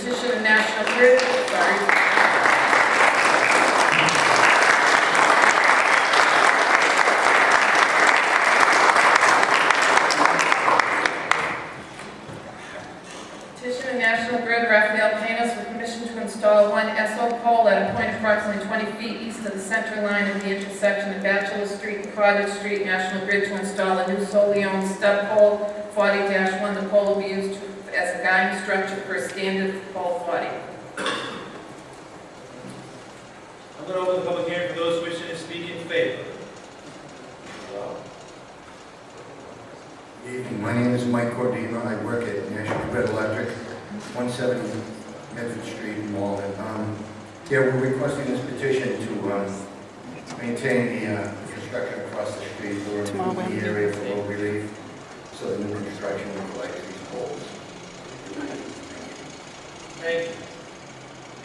petition of National Grid. Petition of National Grid, Raphael Panos, for permission to install one SO pole at a point approximately 20 feet east of the center line of the intersection of Bachelor Street and Cottage Street. National Grid to install a new solely owned stub pole, 40-1. The pole will be used as a guiding structure for standard pole 40. I'm going to open the public hearing for those wishing to speak in favor. Good evening. My name is Mike Cordino. I work at National Grid Electric, 170 Medford Street in Malden. Yeah, we're requesting this petition to maintain the construction across the street or in the area for road relief, so the new construction requires these poles. Thank you.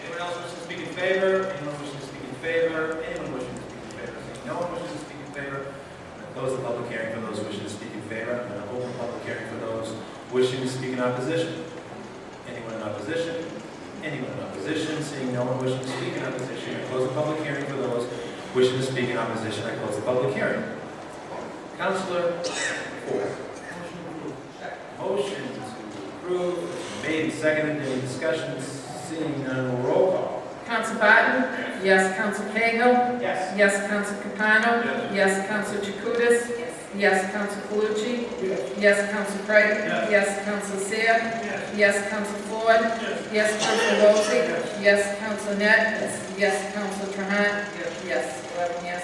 Anyone else wishing to speak in favor? Anyone wishing to speak in favor? Anyone wishing to speak in favor? Seeing no one wishing to speak in favor, I close the public hearing for those wishing to speak in favor. I'm going to open the public hearing for those wishing to speak in opposition. Anyone in opposition? Anyone in opposition? Seeing no one wishing to speak in opposition, I close the public hearing for those wishing to speak in opposition. I close the public hearing. Councilor Ford. Motion to approve. Made and seconded. Any discussion? Seeing none, roll call. Council Barton? Yes. Council Cahill? Yes. Yes. Council Capano? Yes. Council Jacutis? Yes. Council Calucci? Yes. Council Creighton? Yes. Council Seer? Yes. Council Ford? Yes. Council Lozey? Yes. Council Net? Yes. Council Trahan? Yes. 11 yes.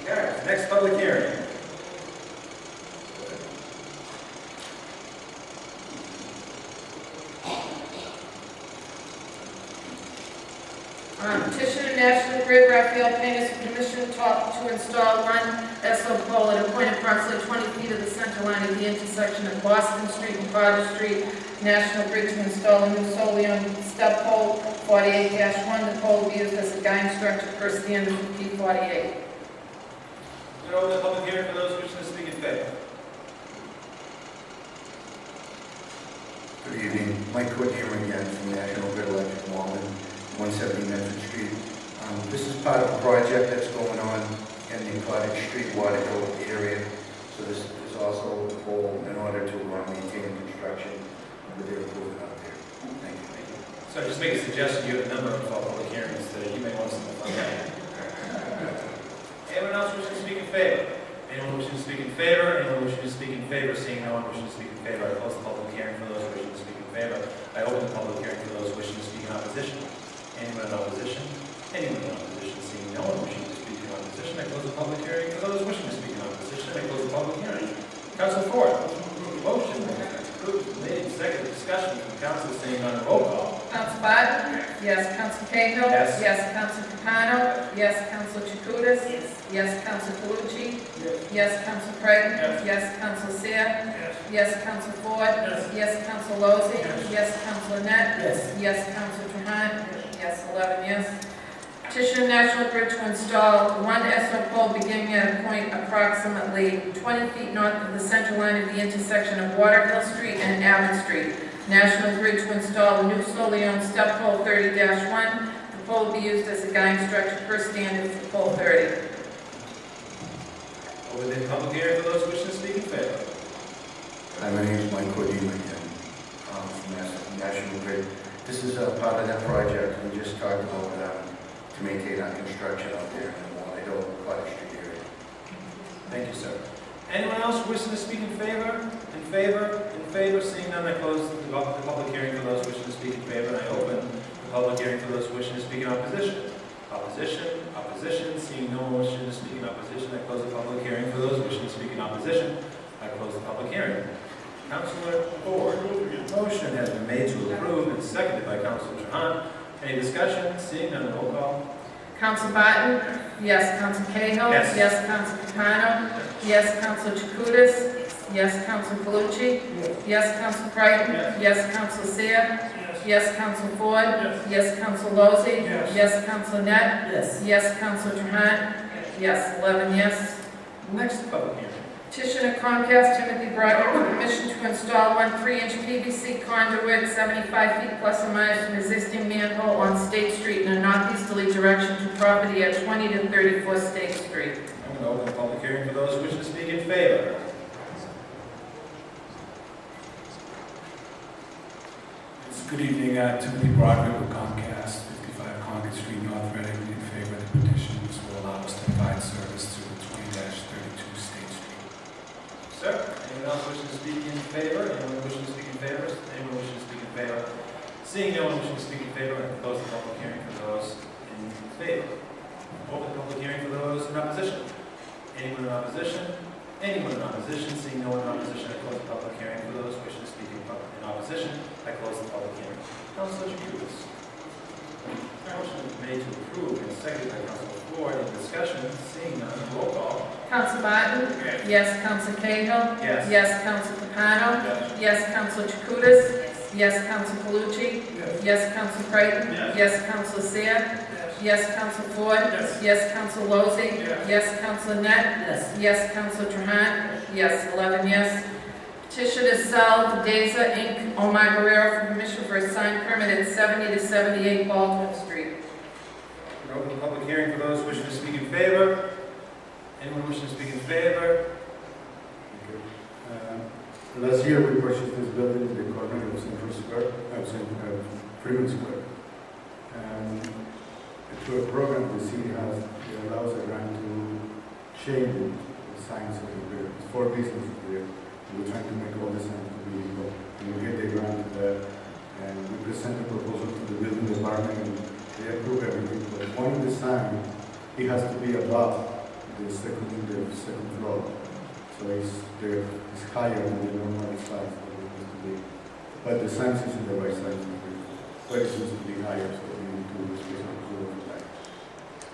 Carries. Next public hearing. Petition of National Grid, Raphael Panos, for permission to install one SO pole at a point approximately 20 feet of the center line of the intersection of Boston Street and Cottage Street. National Grid to install a new solely owned stub pole, 48-1. The pole will be used as a guiding structure per standard for P48. I'm going to open the public hearing for those wishing to speak in favor. Good evening. Mike Cordino again from National Grid Electric, Malden, 170 Medford Street. This is part of a project that's going on in the Cottage Street Waterville area. So this is also a pole in order to maintain construction with their improvement out there. Thank you. So just make a suggestion. You have a number of public hearings that you may want to speak on. Anyone else wishing to speak in favor? Anyone wishing to speak in favor? Anyone wishing to speak in favor? Seeing no one wishing to speak in favor, I close the public hearing for those wishing to speak in favor. I open the public hearing for those wishing to speak in opposition. Anyone in opposition? Anyone in opposition? Seeing no one wishing to speak in opposition, I close the public hearing for those wishing to speak in opposition. I close the public hearing. Council Ford. Motion. Approved. Made. Second. Discussion from council. Seeing none. Roll call. Council Barton? Yes. Council Cahill? Yes. Yes. Council Capano? Yes. Council Jacutis? Yes. Council Calucci? Yes. Council Creighton? Yes. Council Seer? Yes. Council Ford? Yes. Council Lozey? Yes. Council Net? Yes. Council Trahan? Yes. 11 yes. Petition of National Grid to install one SO pole beginning at a point approximately 20 feet north of the center line of the intersection of Waterville Street and Allen Street. National Grid to install a new solely owned stub pole, 30-1. The pole will be used as a guiding structure per standard for pole 30. Open the public hearing for those wishing to speak in favor. Hi, my name is Mike Cordino again from National Grid. This is a part of that project we just talked about to maintain our construction out there in the Waldo Cottage Street area. Thank you, sir. Anyone else wishing to speak in favor? In favor? In favor? Seeing none, I close the public hearing for those wishing to speak in favor, and I open the public hearing for those wishing to speak in opposition. Opposition? Opposition? Seeing no one wishing to speak in opposition, I close the public hearing for those wishing to speak in opposition. I close the public hearing. Councilor Ford. Motion has been made to approve and seconded by Councilor Trahan. Any discussion? Seeing none, roll call. Council Barton? Yes. Council Cahill? Yes. Council Capano? Yes. Council Jacutis? Yes. Council Calucci? Yes. Council Creighton? Yes. Council Seer? Yes. Council Ford? Yes. Council Lozey? Yes. Council Net? Yes. Council Trahan? Yes. 11 yes. Next public hearing. Petition of Comcast Timothy Broderick for permission to install 1 3-inch PVC conduit 75 feet plus or minus from existing manhole on State Street in a northeasterly direction to property at 20 to 34 State Street. I'm going to open the public hearing for those who wish to speak in favor. Good evening, Timothy Broderick with Comcast, 55 Concord Street, North Reading, in favor of the petition. This will allow us to provide service to the 20-32 State Street. Sir, anyone else wishing to speak in favor? Anyone wishing to speak in favor? Anyone wishing to speak in favor? Seeing no one wishing to speak in favor, I close the public hearing for those in favor. Open the public hearing for those in opposition. Anyone in opposition? Anyone in opposition? Seeing no one in opposition, I close the public hearing for those wishing to speak in opposition. I close the public hearing. Councilor Chakoudas. Motion is made to approve and seconded by Councilor Ford. Any discussion? Seeing none, roll call. Counsel Barton? Yes. Counsel Cahill? Yes. Yes. Counsel Capano? Yes. Yes. Counsel Chakoudas? Yes. Counsel Calucci? Yes. Counsel Creighton? Yes. Counsel Seer? Yes. Counsel Ford? Yes. Counsel Lozey? Yes. Counsel Net? Yes. Counsel Trahan? Yes. 11 yes. Petition to sell to Deza Inc. Omar Guerrero for permission for a sign permit at 70 to 78 Baldwin Street. We're open the public hearing for those wishing to speak in favor. Anyone wishing to speak in favor? Last year we purchased this building in the corner of Central Square, Freeman Square. Through a program the city has, it allows a grant to change the signs of the building. It's 4 businesses there. We're trying to make all the signs to be legal. And we get the grant and we present the proposal to the building department and they approve everything. But one of the signs, it has to be above the second floor. So it's higher than the normal size that it used to be. But the sign is in the right size, but it used to be higher, so we need to special approval for that.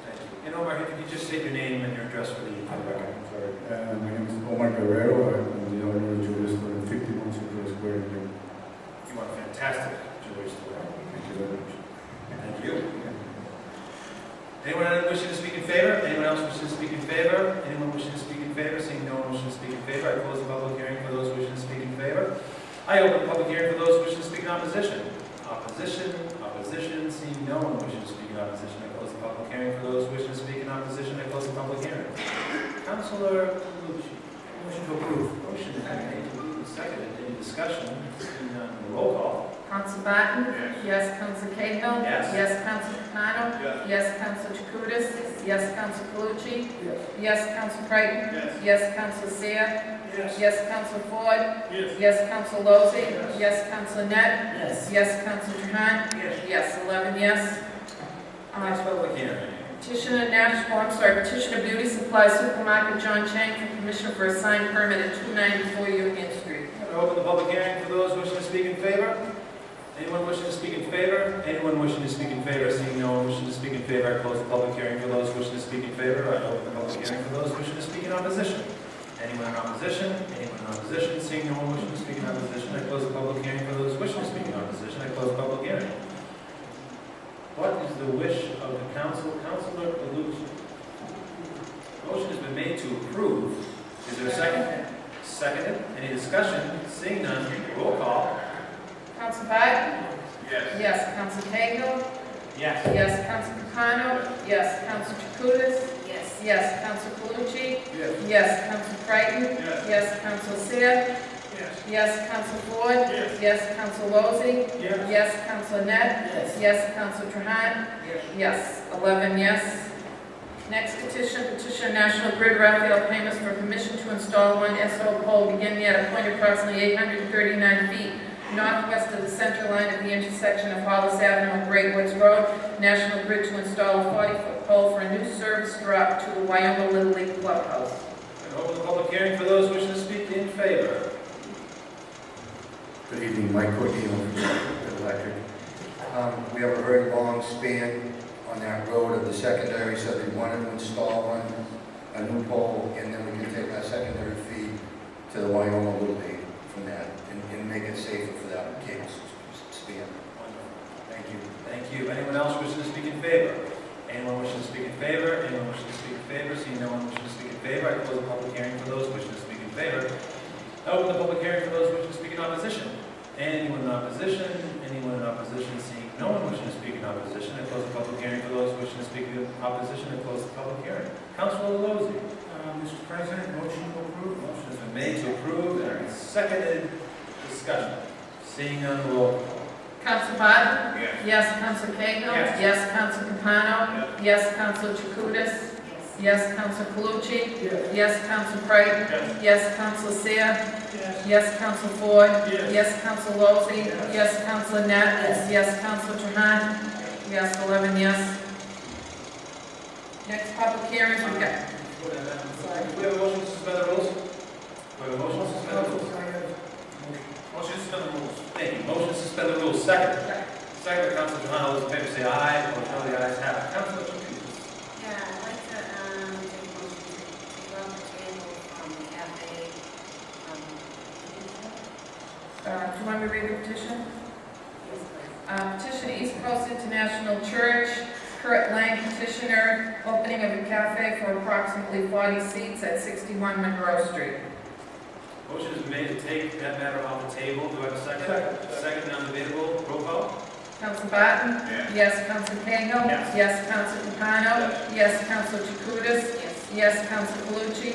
Thank you. And Omar, could you just state your name and your address for the record? I'm sorry. My name is Omar Guerrero. I'm the owner of Julius Store in 51 Central Square. You are a fantastic jewelry store. Thank you very much. Thank you. Anyone else wishing to speak in favor? Anyone else wishing to speak in favor? Anyone wishing to speak in favor? Seeing no one wishing to speak in favor, I close the public hearing for those wishing to speak in favor. I open the public hearing for those wishing to speak in opposition. Opposition, opposition. Seeing no one wishing to speak in opposition, I close the public hearing for those wishing to speak in opposition. I close the public hearing. Councilor Calucci. Motion to approve. Motion is made to approve. Seconded. Any discussion? Seeing none, roll call. Counsel Barton? Yes. Counsel Cahill? Yes. Yes. Counsel Capano? Yes. Counsel Chakoudas? Yes. Counsel Calucci? Yes. Counsel Creighton? Yes. Counsel Seer? Yes. Counsel Ford? Yes. Counsel Lozey? Yes. Counsel Net? Yes. Counsel Trahan? Yes. 11 yes. Next public hearing. Petition of Beauty Supply Supermarket John Chang for permission for a sign permit at 294 Union Street. I'm going to open the public hearing for those wishing to speak in favor. Anyone wishing to speak in favor? Anyone wishing to speak in favor? Seeing no one wishing to speak in favor, I close the public hearing for those wishing to speak in favor. I open the public hearing for those wishing to speak in opposition. Anyone in opposition? Anyone in opposition? Seeing no one wishing to speak in opposition, I close the public hearing for those wishing to speak in opposition. I close the public hearing. What is the wish of the council? Councilor Calucci. Motion has been made to approve. Is there a second? Seconded. Any discussion? Seeing none, roll call. Counsel Barton? Yes. Counsel Cahill? Yes. Yes. Counsel Capano? Yes. Counsel Chakoudas? Yes. Counsel Calucci? Yes. Counsel Creighton? Yes. Counsel Seer? Yes. Counsel Ford? Yes. Counsel Lozey? Yes. Counsel Net? Yes. Counsel Trahan? Yes. 11 yes. Next petition of National Grid Raphael Payments for permission to install 1 SO pole beginning at a point approximately 839 feet northwest of the center line at the intersection of Hollis Avenue and Great Woods Road. National Grid to install a 40-foot pole for a new service drop to the Wyoming Little League Clubhouse. And open the public hearing for those wishing to speak in favor. Good evening, Mike Cordino from Electric. We have a very long span on that road of the secondary, so they wanted to install a new pole, and then we can take our secondary feed to the Wyoming Little League from that, and make it safer for that cable span. Thank you. Thank you. Anyone else wishing to speak in favor? Anyone wishing to speak in favor? Anyone wishing to speak in favor? Seeing no one wishing to speak in favor, I close the public hearing for those wishing to speak in in favor. Open the public hearing for those wishing to speak in opposition. Anyone in opposition? Anyone in opposition? Seeing no one wishing to speak in opposition, I close the public hearing for those wishing to speak in opposition. I close the public hearing. Councilor Lozey. Mr. President, motion to approve. Motion has been made to approve and seconded. Discussion. Seeing none, roll call. Council Barton? Yes. Yes, Council Cahill? Yes. Yes, Council Capano? Yes, Council Jacutis? Yes, Council Calucci? Yes, Council Creighton? Yes, Council Seer? Yes, Council Ford? Yes, Council Lozey? Yes, Council Net? Yes, Council Trahan? Yes, 11 yes. Next public hearings, we got. We have a motion to suspend the rules? We have a motion to suspend the rules? Motion to suspend the rules. Thank you. Motion to suspend the rules. Second. Second by Councilor Trahan. All those in favor say aye. All the ayes have it. Councilor Jacutis. Yeah, I'd like to take a motion to take off the table from the cafe. Do you want me to read the petition? Yes, please. Petition East Coast International Church, Kurt Lang petitioner, opening of a cafe for approximately 40 seats at 61 Monroe Street. Motion is made to take that matter off the table. Do I have a second? Second, non-debatable. Roll call. Council Barton? Yes. Council Cahill? Yes. Council Capano? Yes. Council Jacutis? Yes. Council Calucci?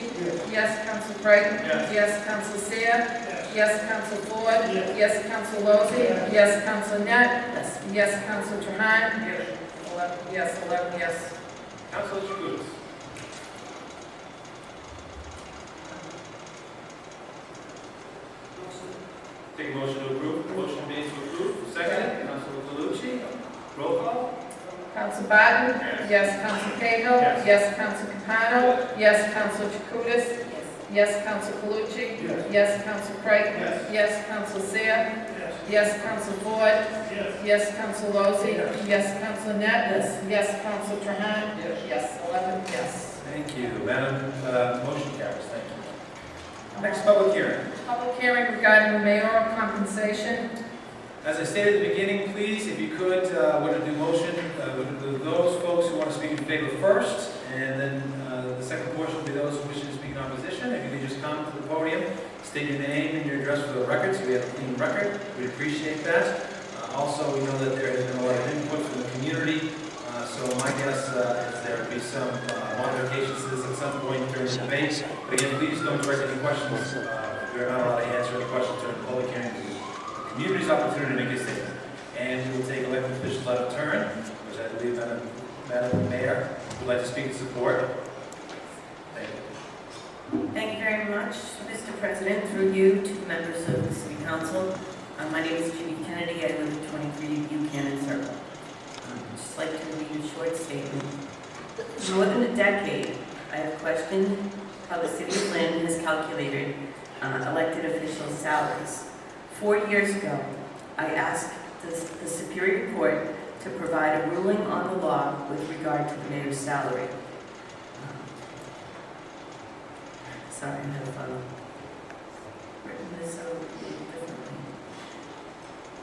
Yes. Council Creighton? Yes. Council Seer? Yes. Council Ford? Yes. Council Lozey? Yes. Council Net? Yes. Council Trahan? 11 yes. Councilor Jacutis. Take a motion to approve. Motion made to approve. Second, Councilor Calucci. Roll call. Council Barton? Yes. Council Cahill? Yes. Council Capano? Yes. Council Jacutis? Yes. Council Calucci? Yes. Council Creighton? Yes. Council Seer? Yes. Council Ford? Yes. Council Lozey? Yes. Council Net? Yes. Council Trahan? Yes. 11 yes. Thank you, Madam. Motion carries. Thank you. Next public hearing. Public hearing regarding the mayoral compensation. As I stated at the beginning, please, if you could, would you do motion, would those folks who want to speak in favor first, and then the second portion will be those who wish to speak in opposition. If you could just come to the podium, state your name and your address for the record, so we have a clean record. We appreciate that. Also, we know that there has been a lot of input from the community, so my guess is there will be some modifications to this at some point during the debate. But again, please don't direct any questions. We are not allowed to answer any questions during the public hearing. The community's opportunity to make a statement. And we will take elected officials out of turn, which I believe Madam Mayor would like to speak in support. Thank you. Thank you very much, Mr. President, through you to the members of the City Council. My name is Judy Kennedy. I live at 23 Buchanan Circle. I'd just like to read a short statement. For more than a decade, I have questioned how the City of Lynn has calculated elected officials' salaries. 4 years ago, I asked the Superior Court to provide a ruling on the law with regard to the mayor's salary. Sorry, I have written this out a little differently.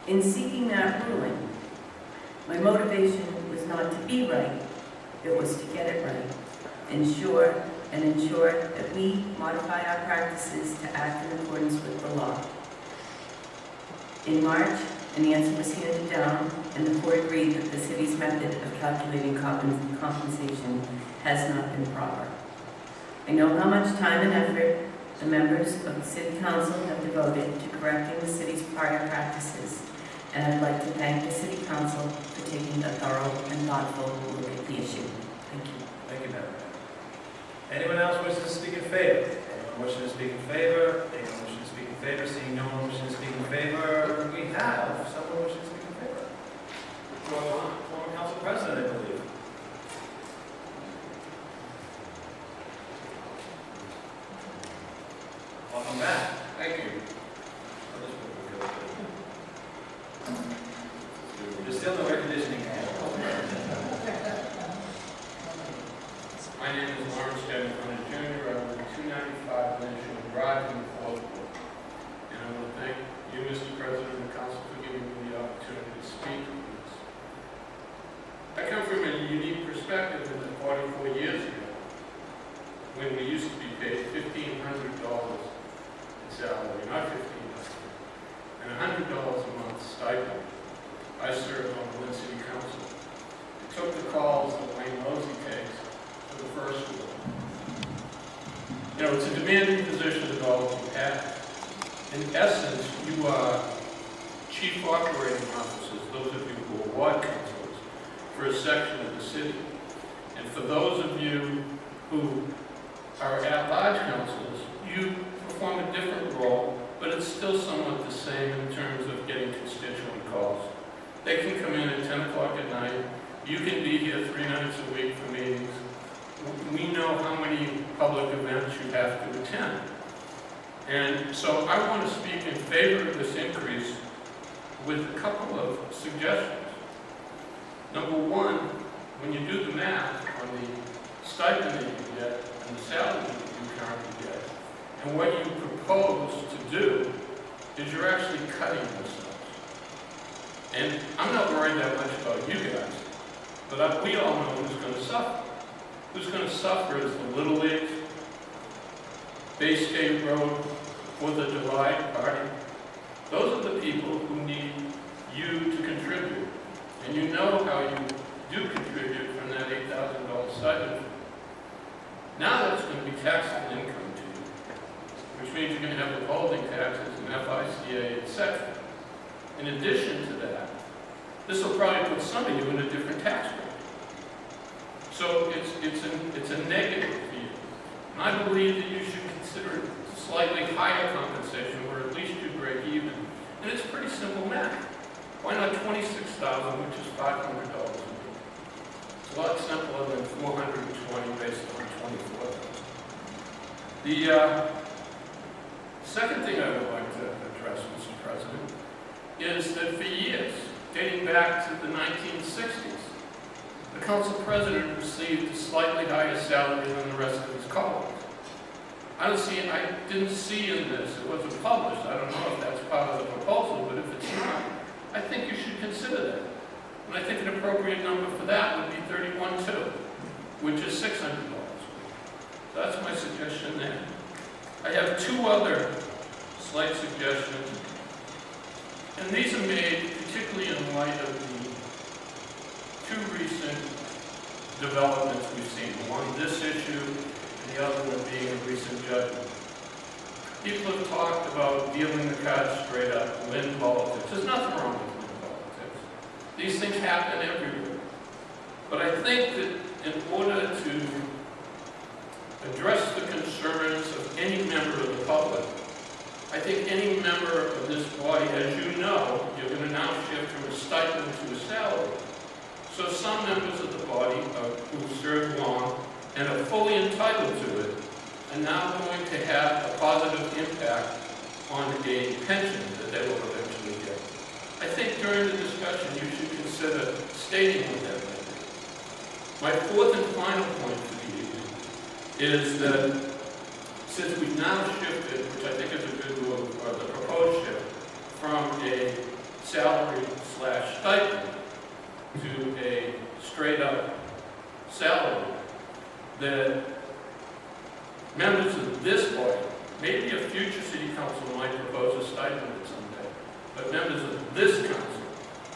In seeking that ruling, my motivation was not to be right, it was to get it right. Ensure that we modify our practices to act in accordance with the law. In March, an answer was handed down, and the court agreed that the city's method of calculating compensation has not been proper. I know how much time and effort the members of the City Council have devoted to correcting the city's prior practices, and I'd like to thank the City Council for taking a thorough and thoughtful look at the issue. Thank you. Thank you, Madam Mayor. Anyone else wishing to speak in favor? Anyone wishing to speak in favor? Anyone wishing to speak in favor? Seeing no one wishing to speak in favor, we have someone wishing to speak in favor. Former Council President, I believe. Welcome back. Thank you. There's still no air conditioning. My name is Lawrence Kevin Jr. I live at 295 Lynn Drive in the fourth ward. And I want to thank you, Mr. President, and the council for giving me the opportunity to speak on this. I come from a unique perspective in that 44 years ago, when we used to be paid $1,500 demanding position that all of you have. In essence, you are chief operating officers, those of you who are ward councilors, for a section of the city. And for those of you who are at-large councilors, you perform a different role, but it's still somewhat the same in terms of getting constituent calls. They can come in at 10 o'clock at night. You can be here 3 nights a week for meetings. We know how many public events you have to attend. And so I want to speak in favor of this increase with a couple of suggestions. Number one, when you do the math on the stipend that you get and the salary that you currently get, and what you propose to do is you're actually cutting yourselves. And I'm not worried that much about you guys, but we all know who's going to suffer. Who's going to suffer is the Little Leagues, Bay State Road, 4th of July party. Those are the people who need you to contribute. And you know how you do contribute from that $8,000 stipend. Now that's going to be taxable income to you, which means you're going to have withholding taxes and FICA, etc. In addition to that, this will probably put some of you in a different tax rate. So it's a negative for you. And I believe that you should consider slightly higher compensation, or at least you break even. And it's pretty simple math. Why not $26,000, which is $500 a week? It's a lot simpler than $420 based on $24,000. The second thing I would like to address, Mr. President, is that for years, dating back to the 1960s, the council president received a slightly higher salary than the rest of his colleagues. I didn't see in this, it wasn't published, I don't know if that's part of the proposal, but if it's not, I think you should consider that. And I think an appropriate number for that would be $31,200, which is $600. So that's my suggestion there. I have 2 other slight suggestions, and these are made particularly in light of the 2 recent developments we've seen. One, this issue, and the other one being a recent judgment. People have talked about dealing the cards straight up, Lynn politics. There's nothing wrong with Lynn politics. These things happen everywhere. But I think that in order to address the concerns of any member of the public, I think any member of this body, as you know, you're going to now shift from a stipend to a salary. So some members of the body who served long and are fully entitled to it are now going to have a positive impact on a pension that they will eventually get. I think during the discussion you should consider stating what that may be. My 4th and final point for the evening is that since we've now shifted, which I think is a good move, or the proposed shift, from a salary/stipend to a straight-up salary, that members of this body, maybe a future city council might propose a stipend at some day, but members of this council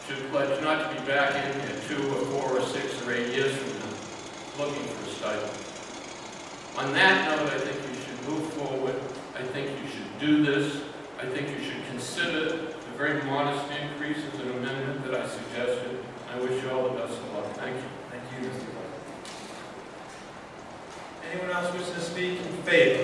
should pledge not to be back in here 2 or 4 or 6 or 8 years from now looking for a stipend. On that note, I think you should move forward. I think you should do this. I think you should consider the very modest increase as an amendment that I suggested. I wish you all the best of luck. Thank you. Thank you, Mr. President. Anyone else wishing to speak in favor?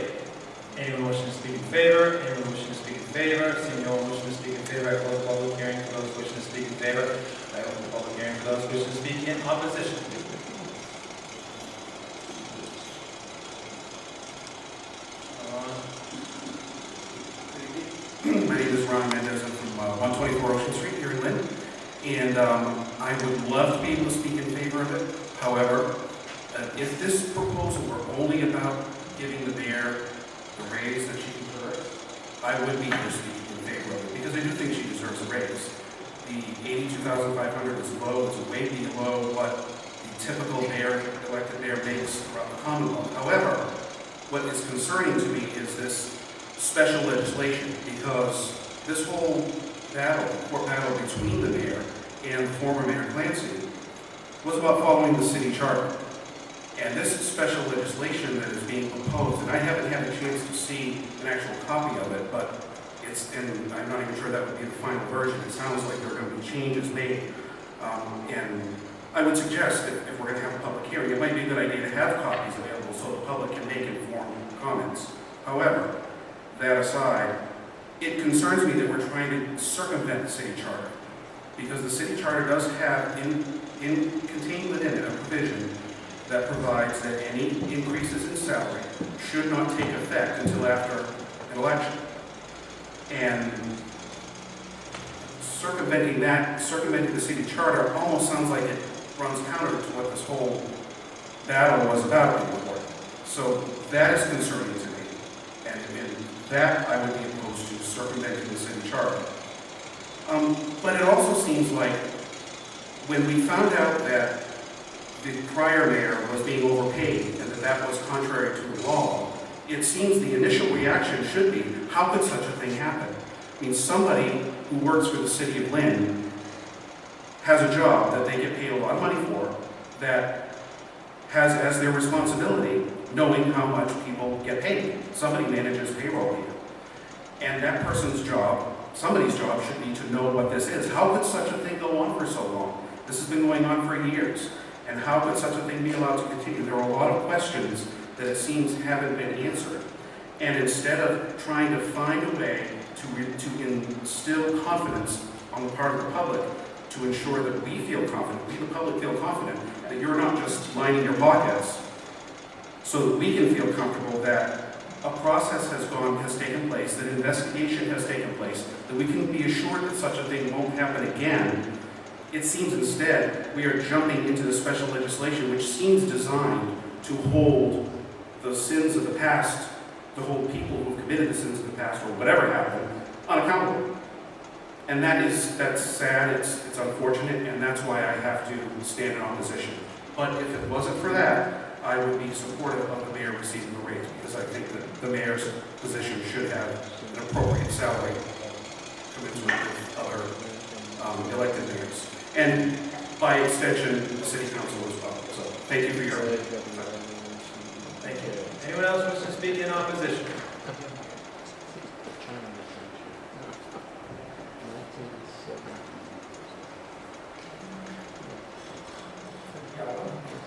Anyone wishing to speak in favor? Anyone wishing to speak in favor? Seeing no one wishing to speak in favor, I close the public hearing for those wishing to speak in favor. I open the public hearing for those wishing to speak in opposition. My name is Ron Mendez. I'm from 124 Ocean Street here in Lynn. And I would love to be able to speak in favor of it. However, if this proposal were only about giving the mayor the raise that she deserves, I would be here speaking in favor of it, because I do think she deserves a raise. The $82,500 is low. It's way below what the typical mayor, elected mayor makes throughout the Commonwealth. However, what is concerning to me is this special legislation, because this whole battle, court battle between the mayor and former Mayor Clancy, was about following the city charter. And this special legislation that is being proposed, and I haven't had a chance to see an actual copy of it, but and I'm not even sure that would be the final version. It sounds like there are going to be changes made. And I would suggest if we're going to have a public hearing, it might be a good idea to have copies available so the public can make informed comments. However, that aside, it concerns me that we're trying to circumvent the city charter, because the city charter does have contained within it a provision that provides that any increases in salary should not take effect until after an election. And circumventing the city charter almost sounds like it runs counter to what this whole battle was about before. So that is concerning to me, and that I would be opposed to, circumventing the city charter. But it also seems like when we found out that the prior mayor was being overpaid and that was contrary to the law, it seems the initial reaction should be, how could such a thing happen? I mean, somebody who works for the city of Lynn has a job that they get paid a lot of money for, that has as their responsibility knowing how much people get paid. Somebody manages payroll here. And that person's job, somebody's job, should be to know what this is. How could such a thing go on for so long? This has been going on for years. And how could such a thing be allowed to continue? There are a lot of questions that it seems haven't been answered. And instead of trying to find a way to instill confidence on the part of the public, to ensure that we feel confident, we the public feel confident, that you're not just lining your pockets, so that we can feel comfortable that a process has taken place, that investigation has taken place, that we can be assured that such a thing won't happen again. It seems instead we are jumping into the special legislation which seems designed to hold the sins of the past, to hold people who have committed the sins of the past or whatever happened, unaccountable. And that's sad, it's unfortunate, and that's why I have to stand in opposition. But if it wasn't for that, I would be supportive of the mayor receiving the raise, because I think that the mayor's position should have an appropriate salary commensurate with other elected mayors. And by extension, the city council as well. So thank you for your time. Thank you. Anyone else wish to speak in opposition?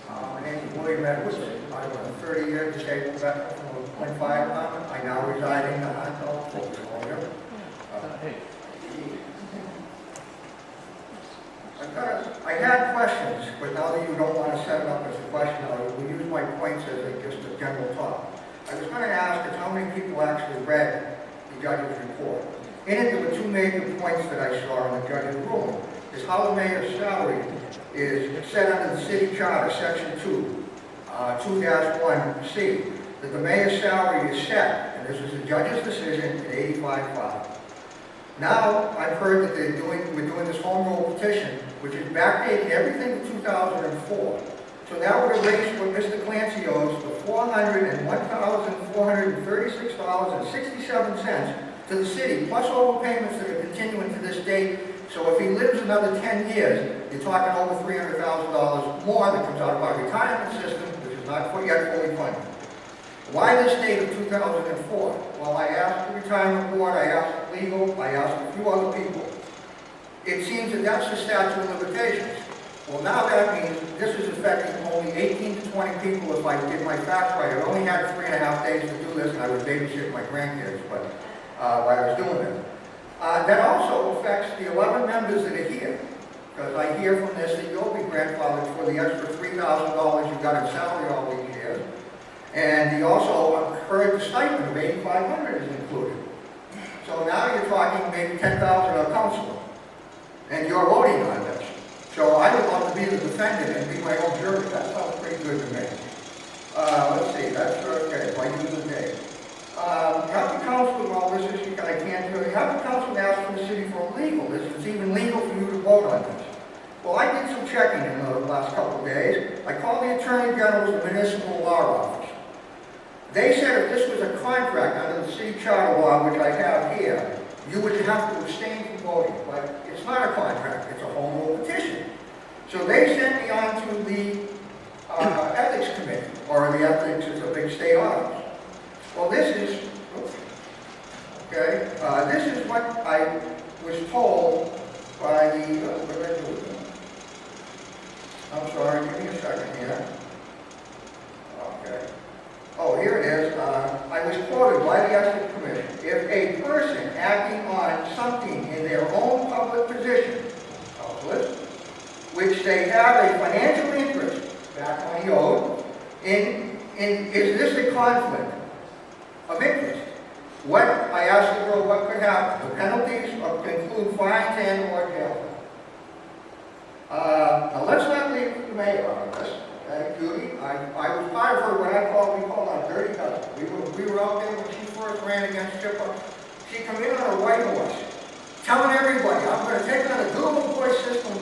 My name is William Edwards. I'm a 30-year disabled veteran from the Point Fire Department. I now reside in the Huntsville, Florida. I had questions, but now that you don't want to set it up as a question, I will use my points as just a general talk. I was going to ask is how many people actually read the judge's report. In it, there were two major points that I saw in the judge's ruling. Is how the mayor's salary is set under the city charter, section 2-1C, that the mayor's salary is set, and this is the judge's decision, at $85,500. Now, I've heard that we're doing this home rule petition, which is backdating everything to 2004. So that would erase what Mr. Clancy owes, the $401,436.67 to the city, plus overpayments that are continuing to this date. So if he lives another 10 years, you're talking over $300,000 more that comes out of our retirement system, which is not yet fully funded. Why this date of 2004? Well, I asked the retirement board, I asked legal, I asked a few other people. It seems that that's the statute of limitations. Well, now that means this is affecting only 18 to 20 people if I did my facts right. I only had 3.5 days to do this, and I was babysitting my grandkids while I was doing this. That also affects the 11 members that are here, because I hear from this that you'll be grandfathered for the extra $3,000 you got in salary all these years. And he also heard the stipend of $8,500 is included. So now you're talking maybe $10,000 a councilor, and you're voting on this. So I would love to be the defendant and be my own jury. That sounds pretty good to me. Let's see, that's okay, if I use the day. Have the council, well, this is, I can't really, have the council ask for the city for legal. It's even legal for you to vote on this. Well, I did some checking in the last couple of days. I called the Attorney General's Municipal Law Office. They said if this was a contract under the city charter law, which I have here, you would have to abstain from voting. But it's not a contract, it's a home rule petition. So they sent me on to the ethics committee, or the ethics is a big state office. Well, this is, okay, this is what I was told by the, what did I do with it? I'm sorry, give me a second here. Okay. Oh, here it is. I was quoted by the Ethics Commission. If a person acting on something in their own public position, which they have a financial interest, back money owed, is this a conflict of interest? What, I asked the girl what could happen. The penalties include fines and or jail. Now let's not leave the mayor out of this. Judy, I was part of her what we call our dirty dozen. We were out there when she first ran against Chipper. She came in on a white horse, telling everybody, I'm going to take on a dual voice system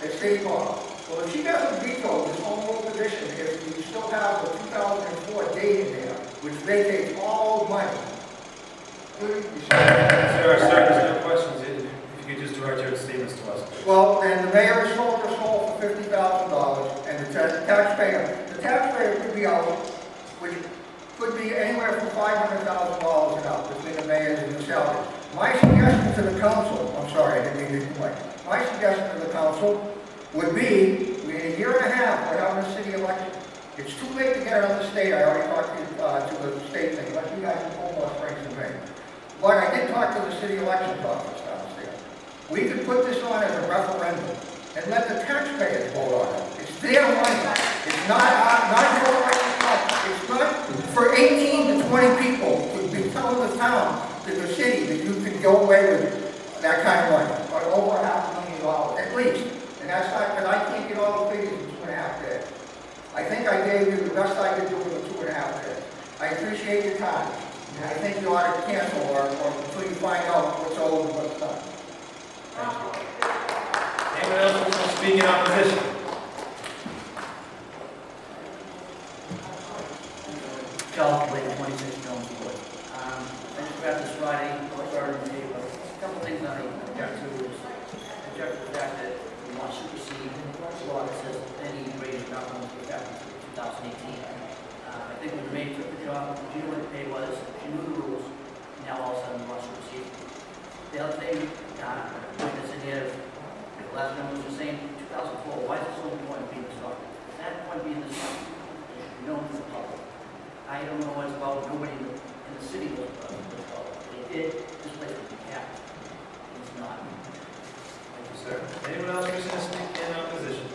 at State Hall. Well, if she doesn't veto this home rule position, if we still have the 2004 date in there, which vacates all money, Judy, you should. Sir, there's no questions. If you could just direct your statements to us. Well, then the mayor has sold her soul for $50,000, and the taxpayer could be out, which could be anywhere from $500,000 and up between the mayors and the salary. My suggestion to the council, I'm sorry, I didn't mean to complain. My suggestion to the council would be, in a year and a half, we're having a city election. It's too late to get it on the state. I already talked to the state thing. Let you guys pull more strings than me. But I did talk to the city elections office downstairs. We could put this on as a referendum and let the taxpayers vote on it. It's their money. It's not your money. It's not for 18 to 20 people who'd be telling the town, to the city, that you can go away with that kind of money, or over $500,000 at least. And that's not, because I can't get all the figures in 2.5 days. I think I gave you the best I could do in 2.5 days. I appreciate your time, and I think you ought to cancel or until you find out what's owed and what's not. Anyone else wants to speak in opposition? Charles Blake, 26 Jones Wood. I just grabbed this Friday, started in paper. A couple things I object to is, object to the fact that we want to supersede the law that says any raise is not going to be effective until 2018. I think when the mayor took the job, she knew what the pay was, she knew the rules, now all of a sudden we want to supersede. The other thing, point this in here, the last number was the same, 2004, why is this so important being this document? That point being this document, it should be known to the public. I don't know what it's about, nobody in the city knows about it. This place would be capped. It's not. Thank you, sir. Anyone else wishing to speak in opposition?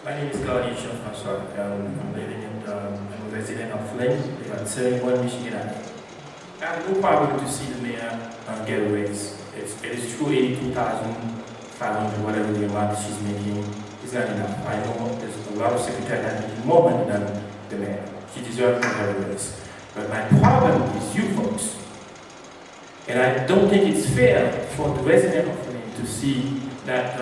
My name is Gaudi Jean-François. I'm living in, I'm a resident of Lynn, at 71 Michigan Avenue. I have no problem to see the mayor get a raise. It is true, 82,500, whatever the amount she's making, is not enough. I know there's a lot of secretaries that make more money than the mayor. She deserves to have a raise. But my problem is you folks. And I don't think it's fair for the resident of Lynn to see that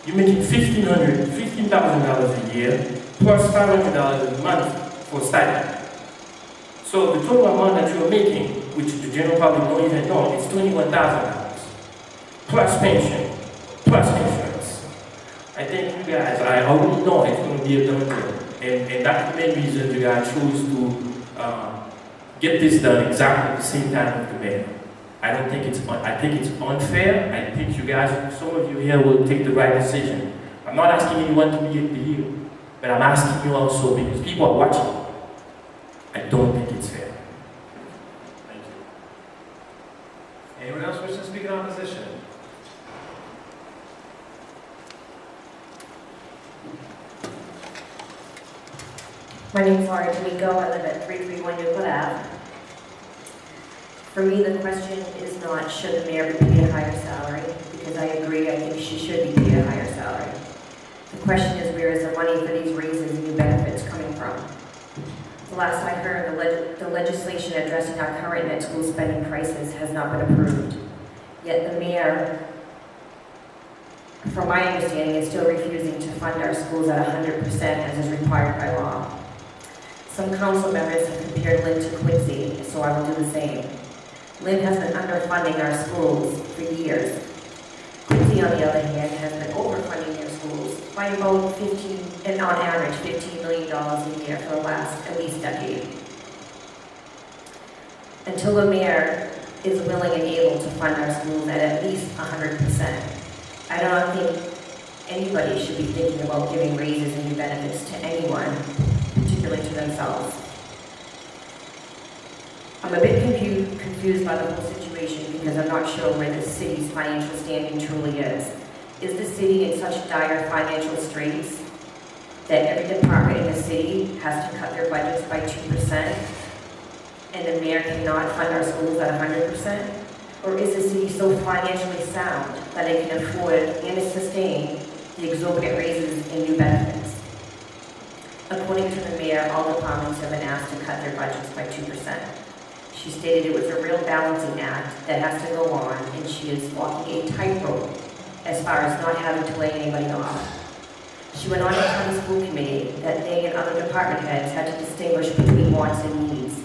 you're making $15,000 a year plus $500 a month for stipend. So the total amount that you're making, which the general public don't even know, is $21,000 plus pension, plus insurance. I think you guys, I already know it's going to be a done deal, and that's the main reason you guys chose to get this done exactly at the same time with the mayor. I think it's unfair. I think you guys, some of you here will take the right decision. I'm not asking anyone to be at the heel, but I'm asking you also because people are watching. I don't think it's fair. Thank you. Anyone else wishing to speak in opposition? My name is Laura D'Amico. I live at 331 Euclid Ave. For me, the question is not should the mayor be paid a higher salary, because I agree, I think she should be paid a higher salary. The question is where is the money for these raises and new benefits coming from? The last I heard, the legislation addressing our current net school spending prices has not been approved. Yet the mayor, from my understanding, is still refusing to fund our schools at 100% as is required by law. Some council members have compared Lynn to Quincy, so I will do the same. Lynn has been underfunding our schools for years. Quincy, on the other hand, has been overfunding their schools by about 15, and on average, $15 million a year for the last at least decade. Until the mayor is willing and able to fund our schools at least 100%, I don't think anybody should be thinking about giving raises and new benefits to anyone, particularly to themselves. I'm a bit confused by the whole situation because I'm not sure where the city's financial standing truly is. Is the city in such dire financial straits that every department in the city has to cut their budgets by 2% and the mayor cannot fund our schools at 100%? Or is the city so financially sound that it can afford and sustain the exorbitant raises in new benefits? According to the mayor, all departments have been asked to cut their budgets by 2%. She stated it was a real balancing act that has to go on, and she is walking a tightrope as far as not having to lay anybody off. She went on to tell the school committee that they and other department heads had to distinguish between wants and needs.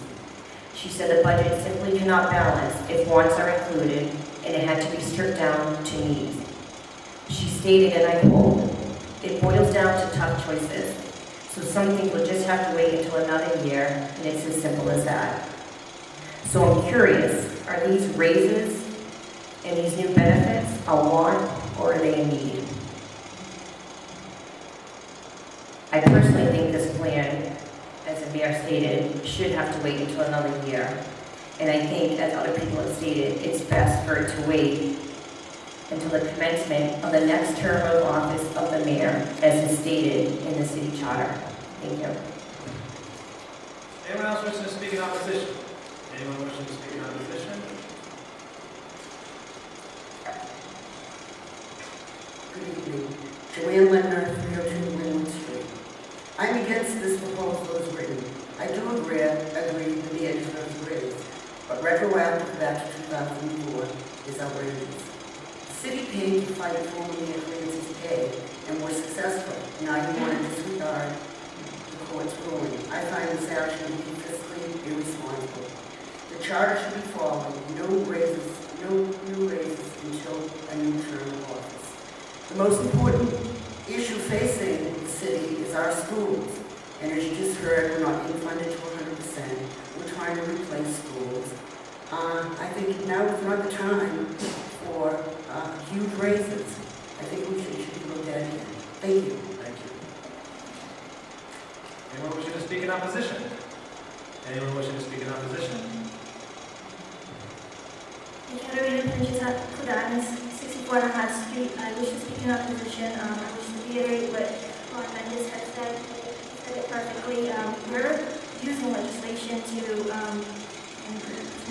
She said the budget simply cannot balance if wants are included, and it had to be stripped down to needs. She stated, and I quote, "It boils down to tough choices, so some things will just have to wait until another year, and it's as simple as that." So I'm curious, are these raises and these new benefits a want or are they a need? I personally think this plan, as the mayor stated, should have to wait until another year. And I think, as other people have stated, it's best for it to wait until the commencement of the next term of office of the mayor, as is stated in the city charter. Thank you. Anyone else wishing to speak in opposition? Anyone wishing to speak in opposition? Good evening. Joanne Ledner, 302 Lynn Street. I'm against this proposal as written. I do agree the mayor deserves a raise, but retroactive back to 2004 is outrageous. The city paid to fight former Mayor Clancy's pay and was successful. Now you want to disregard the court's ruling. I find this action to be fiscally irresponsible. The charter should be followed. No new raises until a new term of office. The most important issue facing the city is our schools. And as you just heard, we're not being funded to 100%. We're trying to replace schools. I think now is not the time for huge raises. I think we should be looked at here. Thank you. Thank you. Anyone wishing to speak in opposition? Anyone wishing to speak in opposition? Katerina Pinchot, Kudanis, 64 High Street. I wish to speak in opposition. I wish to reiterate what Ron Mendes has said. He said it perfectly. We're using legislation to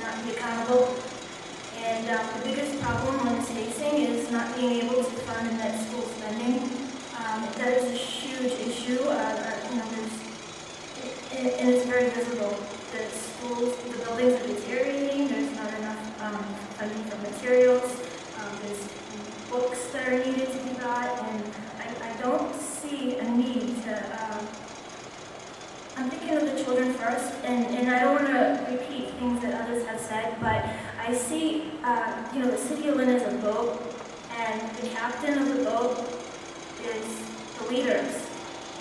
not be accountable. And the biggest problem one is facing is not being able to fund net school spending. That is a huge issue. And it's very visible. The schools, the buildings are deteriorating. There's not enough funding for materials. There's books that are needed to be bought, and I don't see a need to. I'm thinking of the children first, and I don't want to repeat things that others have said, but I see, the city of Lynn is a boat, and the captain of the boat is the leaders.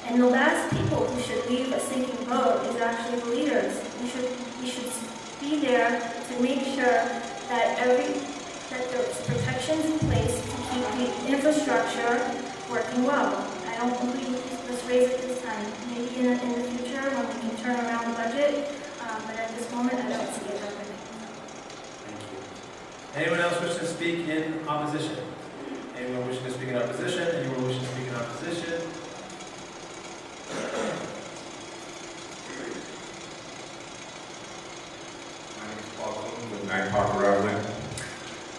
And the last people who should leave a sinking boat is actually the leaders. We should be there to make sure that there's protections in place to keep the infrastructure working well. I don't believe this raise at this time. Maybe in the future when we can turn around the budget, but at this moment I don't see it happening. Thank you. Anyone else wishing to speak in opposition? Anyone wishing to speak in opposition? Anyone wishing to speak in opposition?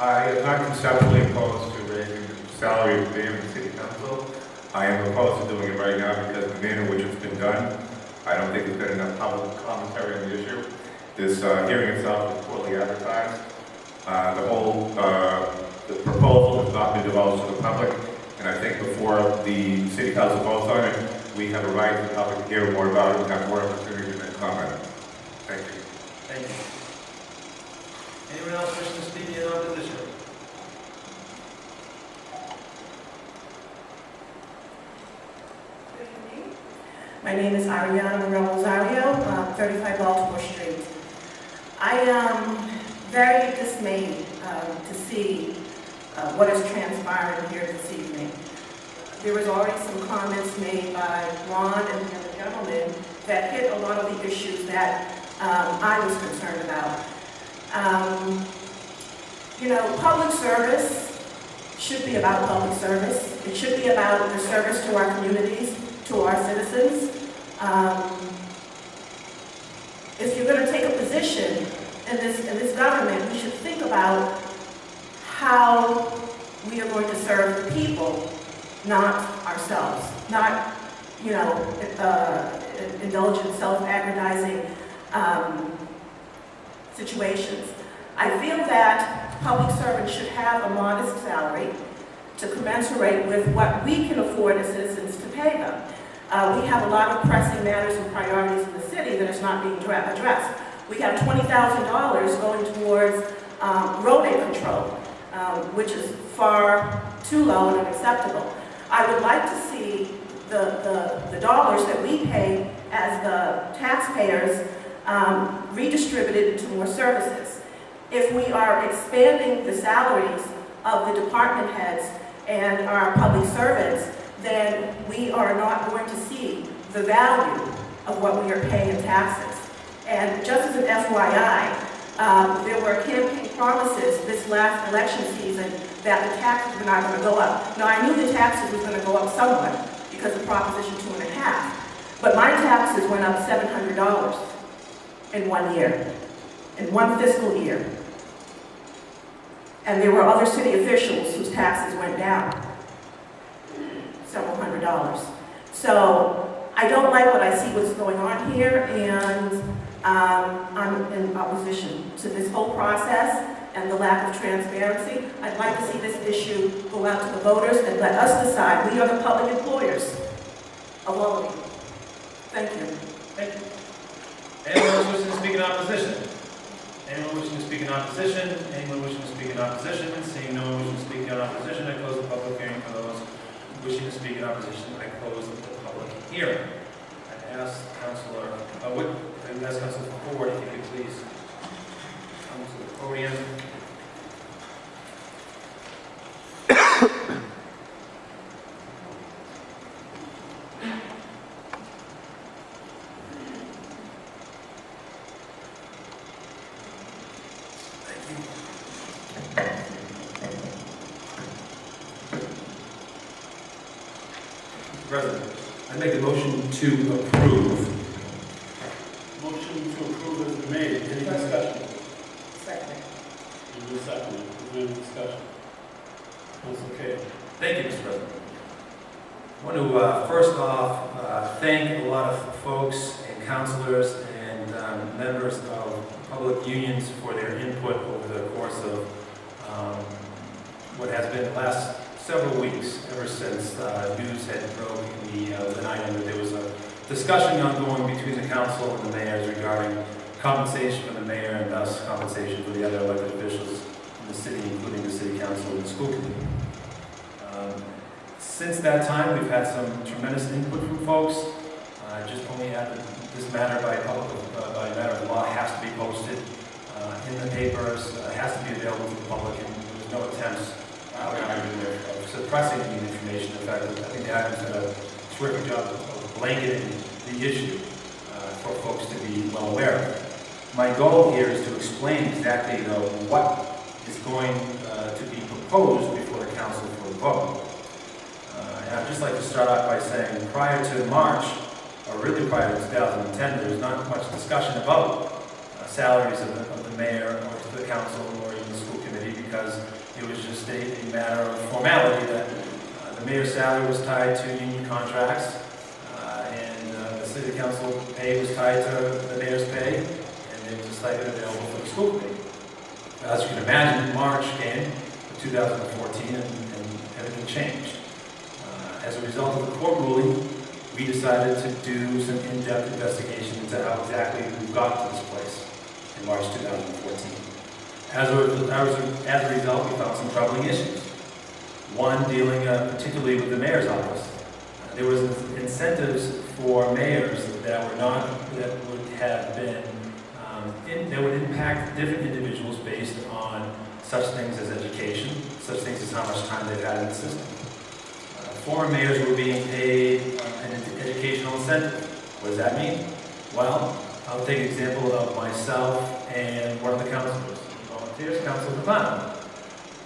I am not conceptually opposed to raising the salary of the mayor and city council. I am opposed to doing it right now because the manner in which it's been done, I don't think there's been enough public commentary on the issue. This hearing itself is poorly advertised. The proposal has not been divulged to the public, and I think before the city council votes on it, we have a right to the public to hear more about it and have more opportunity to comment. Thank you. Thank you. Anyone else wishing to speak in opposition? My name is Ariana Rosario, 35 Baltimore Street. I am very dismayed to see what is transpiring here this evening. There was already some comments made by Ron and the other gentleman that hit a lot of the issues that I was concerned about. You know, public service should be about public service. It should be about the service to our communities, to our citizens. If you're going to take a position in this government, we should think about how we are going to serve the people, not ourselves, not, you know, indulge in self-aggrandizing situations. I feel that public servants should have a modest salary to commensurate with what we can afford as citizens to pay them. We have a lot of pressing matters and priorities in the city that is not being addressed. We have $20,000 going towards road aid control, which is far too low and unacceptable. I would like to see the dollars that we pay as the taxpayers redistributed into more services. If we are expanding the salaries of the department heads and our public servants, then we are not going to see the value of what we are paying in taxes. And just as an FYI, there were campaign promises this last election season that the taxes were not going to go up. Now, I knew the taxes was going to go up somewhat because of Proposition 2.5, but my taxes went up $700 in 1 year, in one fiscal year. And there were other city officials whose taxes went down several $100s. So I don't like what I see what's going on here, and I'm in opposition to this whole process and the lack of transparency. I'd like to see this issue go out to the voters and let us decide. We are the public employers of all of you. Thank you. Thank you. Anyone else wishing to speak in opposition? Anyone wishing to speak in opposition? Anyone wishing to speak in opposition? Seeing no one wishing to speak in opposition, I close the public hearing. For those wishing to speak in opposition, I close the public hearing. I ask Councilor Ford if you could please come to the podium. President, I make a motion to approve. Motion to approve has been made. Any discussion? Second. You do second. Is there any discussion? Council K. Thank you, Mr. President. I want to first off thank a lot of folks and councilors and members of public unions for their input over the course of what has been the last several weeks, ever since news had broke in the Lynn item that there was a discussion ongoing between the council and the mayors regarding compensation for the mayor and thus compensation for the other elected officials in the city, including the city council and the school committee. Since that time, we've had some tremendous input from folks. Just only add that this matter by matter of law has to be posted in the papers, has to be available to the public, and there's no attempts of suppressing any information. In fact, I think the admin's done a terrific job of blanketing the issue for folks to be well aware of. My goal here is to explain exactly, though, what is going to be proposed before the council for a vote. And I'd just like to start off by saying, prior to March, or really prior to 2010, there was not much discussion about salaries of the mayor or the council or even the school committee, because it was just a matter of formality that the mayor's salary was tied to union contracts, and the city council pay was tied to the mayor's pay, and there was a stipend available for the school committee. As you can imagine, March came, 2014, and everything changed. As a result of the court ruling, we decided to do some in-depth investigation into how exactly we got to this place in March 2014. As a result, we found some troubling issues. One dealing particularly with the mayor's office. There was incentives for mayors that would impact different individuals based on such things as education, such things as how much time they've had in the system. Former mayors were being paid an educational incentive. What does that mean? Well, I'll take an example of myself and one of the councilors, volunteers, Councilor Capano.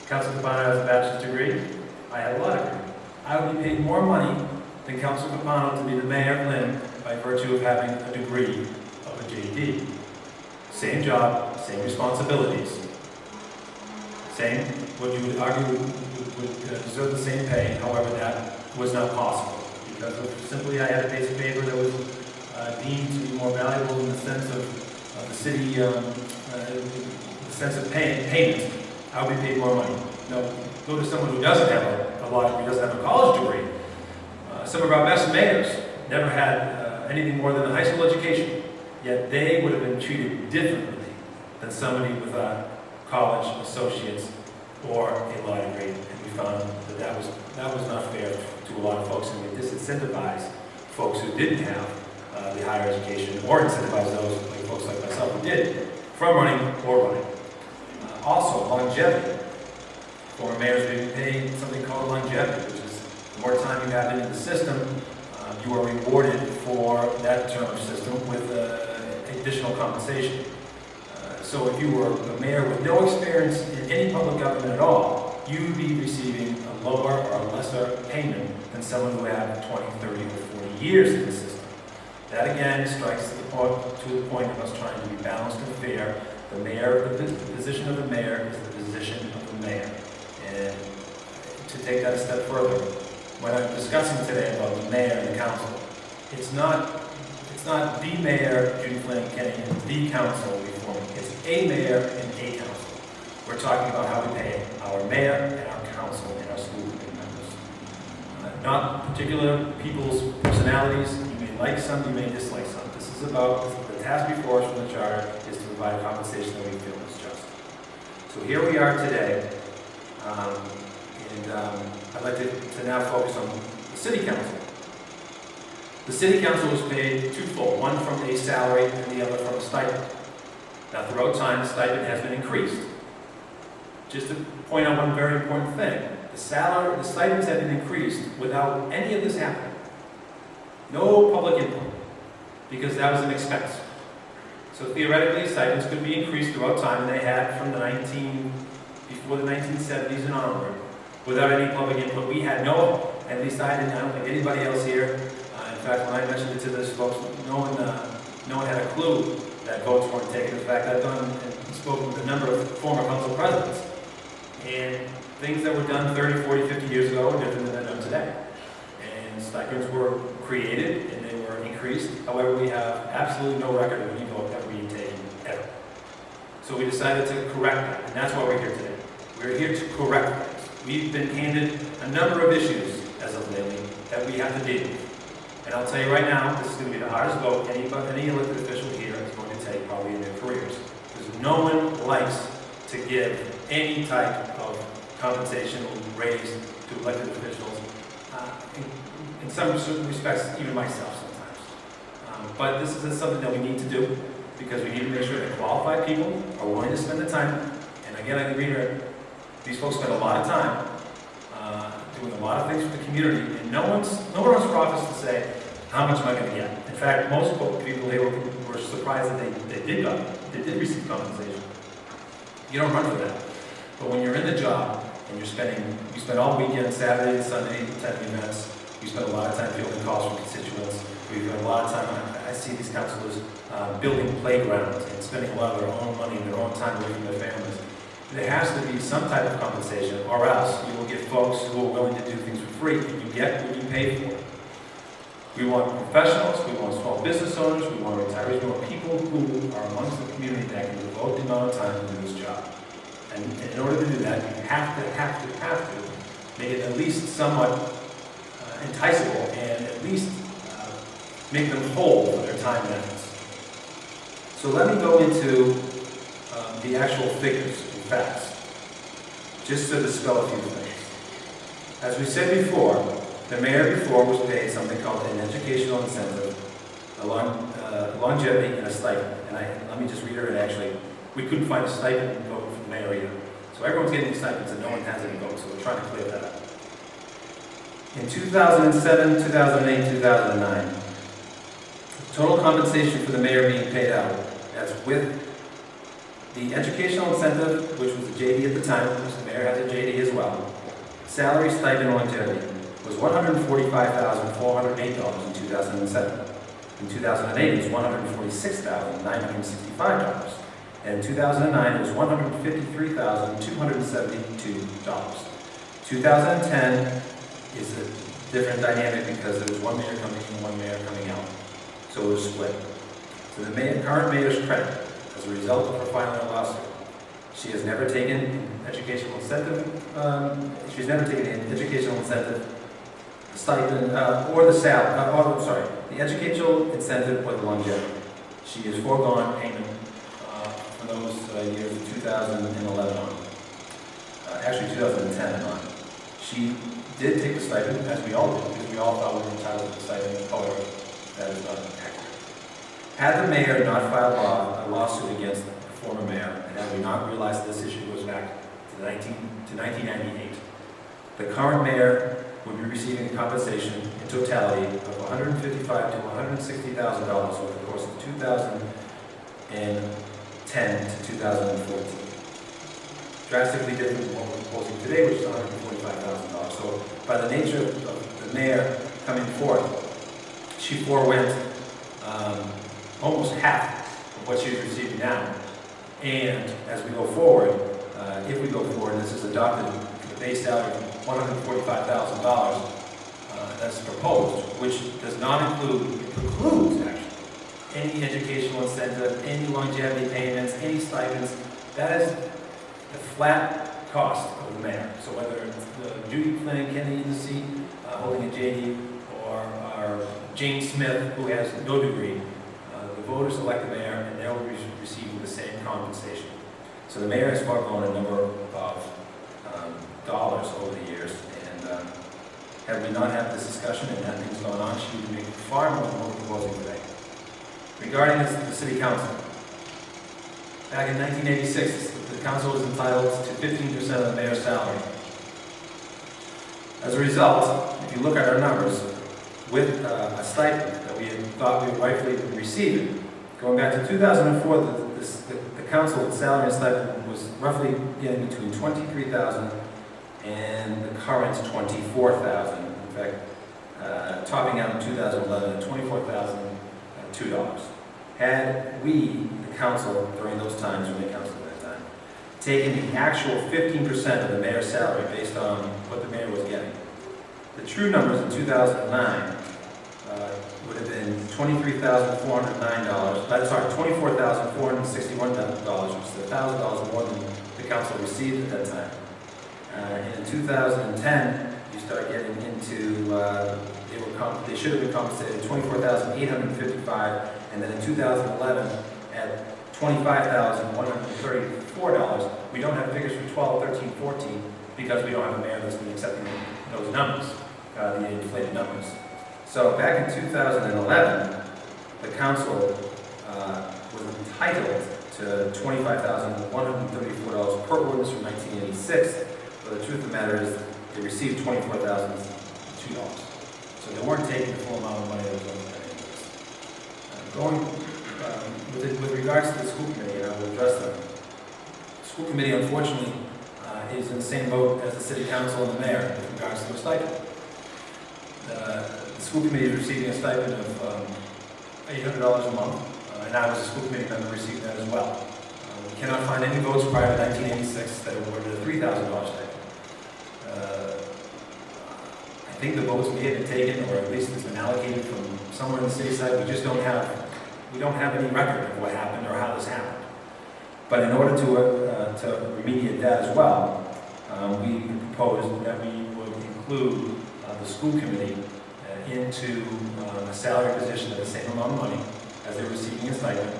Councilor Capano has a bachelor's degree. I had a law degree. I would be paid more money than Councilor Capano to be the mayor of Lynn by virtue of having a degree of a JD. Same job, same responsibilities. Same, what you would argue would deserve the same pay, however, that was not possible. Because of simply I had a piece of paper that was deemed to be more valuable in the sense of the city, the sense of payment, I would be paid more money. Now, go to someone who doesn't have a law degree, doesn't have a college degree. Some of our best mayors never had anything more than a high school education, yet they would have been treated differently than somebody with a college associates or a law degree. And we found that that was not fair to a lot of folks, and we disincentivized folks who didn't have the higher education, or incentivize those like folks like myself who did, from running or running. Also, longevity. Former mayors being paid something called longevity, which is the more time you have in the system, you are rewarded for that term of system with additional compensation. So if you were a mayor with no experience in any public government at all, you'd be receiving a lower or a lesser payment than someone who had 20, 30, or 40 years in the system. That again strikes to the point of us trying to be balanced and fair. The mayor, the position of the mayor is the position of the mayor. And to take that a step further, when I'm discussing today about the mayor and the council, it's not the mayor, Judy Flynn Kenny, and the council reform. It's a mayor and a council. We're talking about how we pay our mayor and our council and our school committee members. Not particular people's personalities. You may like some, you may dislike some. This is about the task before us from the charter is to provide compensation that we feel is just. So here we are today. I'd like to now focus on the city council. The city council was paid twofold, one from a salary and the other from a stipend. Now throughout time, the stipend has been increased. Just to point out one very important thing, the stipends have been increased without any of this happening. No public input, because that was an expense. So theoretically, stipends could be increased throughout time, and they had from before the 1970s and onward, without any public input. We had no, at least I didn't, I don't think anybody else here. In fact, when I mentioned it to those folks, no one had a clue that votes weren't taken. In fact, I've done and spoken with a number of former council presidents. And things that were done 30, 40, 50 years ago are different than they're done today. And stipends were created and they were increased. However, we have absolutely no record of any vote ever being taken, ever. So we decided to correct that, and that's why we're here today. We're here to correct things. We've been handed a number of issues as of lately that we have to deal with. And I'll tell you right now, this is going to be the hardest vote any elected official here is going to take probably in their careers. Because no one likes to give any type of compensation or raise to elected officials. In some certain respects, even myself sometimes. But this is something that we need to do because we need to make sure that qualified people are willing to spend the time. And again, I agree here, these folks spend a lot of time doing a lot of things for the community, and no one runs for office to say, how much am I going to get? In fact, most people here were surprised that they did receive compensation. You don't run for that. But when you're in the job and you spend all weekend, Saturday and Sunday attending events, you spend a lot of time fielding calls from constituents. We spend a lot of time, I see these councilors building playgrounds and spending a lot of their own money and their own time away from their families. There has to be some type of compensation, or else you will get folks who are willing to do things for free, and you get what you pay for. We want professionals, we want small business owners, we want retirees, we want people who are amongst the community that can devote the amount of time to do this job. And in order to do that, you have to make it at least somewhat enticable and at least make them whole for their time and efforts. So let me go into the actual figures. facts. Just to dispel a few things. As we said before, the mayor before was paid something called an educational incentive, a longevity and a stipend. And let me just reiterate, actually, we couldn't find a stipend vote for the mayor either. So everyone's getting stipends and no one has any votes, so we're trying to clear that up. In 2007, 2008, 2009, total compensation for the mayor being paid out, that's with the educational incentive, which was a JD at the time, which the mayor has a JD as well. Salary, stipend, longevity was $145,408 in 2007. In 2008, it was $146,965. And in 2009, it was $153,272. 2010 is a different dynamic because there was one mayor coming in and one mayor coming out. So it was split. So the current mayor's credit, as a result of her filing a lawsuit, she has never taken an educational incentive, stipend, or the salary, the educational incentive or the longevity. She has foregone payment for those years of 2011 on. Actually 2010 on. She did take the stipend, as we all did, because we all thought we were entitled to the stipend. However, that is not accurate. Had the mayor not filed a lawsuit against the former mayor, and had we not realized this issue goes back to 1998, the current mayor would be receiving compensation in totality of $155,000 to $160,000 over the course of 2010 to 2014. Drastically different from what we're proposing today, which is $145,000. So by the nature of the mayor coming forth, she forewent almost half of what she's receiving now. And as we go forward, if we go forward, this is adopted, the base salary of $145,000 that's proposed, which does not include, it precludes actually, any educational incentive, any longevity payments, any stipends. That is the flat cost of the mayor. So whether it's Judy Flynn, Kenny in the seat, holding a JD, or Jane Smith, who has no degree, the voters elect the mayor, and they'll be receiving the same compensation. So the mayor has foregone a number of dollars over the years, and had we not had this discussion and had things going on, she would make far more than what we're proposing today. Regarding the city council, back in 1986, the council was entitled to 15% of the mayor's salary. As a result, if you look at our numbers, with a stipend that we had thought we would rightfully be receiving, going back to 2004, the council salary and stipend was roughly getting between $23,000 and the current $24,000. In fact, topping out in 2011 at $24,002. Had we, the council, during those times, when the council at that time, taken the actual 15% of the mayor's salary based on what the mayor was getting, the true numbers in 2009 would have been $24,461, which is $1,000 more than the council received at that time. In 2010, you start getting into, they should have been compensated $24,855, and then in 2011, at $25,134, we don't have figures for 12, 13, 14, because we don't have a mayor that's been accepting those numbers, the inflated numbers. So back in 2011, the council was entitled to $25,134 per ordinance from 1986. But the truth of the matter is, they received $24,002. So they weren't taking the full amount of money that was owed. With regards to the school committee, and I will address them. The school committee, unfortunately, is in the same boat as the city council and the mayor with regards to a stipend. The school committee is receiving a stipend of $800 a month, and I was a school committee member receiving that as well. We cannot find any votes prior to 1986 that awarded a $3,000 stipend. I think the votes may have been taken, or at least it's been allocated from somewhere in the city side. We just don't have any record of what happened or how this happened. But in order to remediate that as well, we proposed that we would include the school committee into a salary position at the same amount of money as they're receiving a stipend,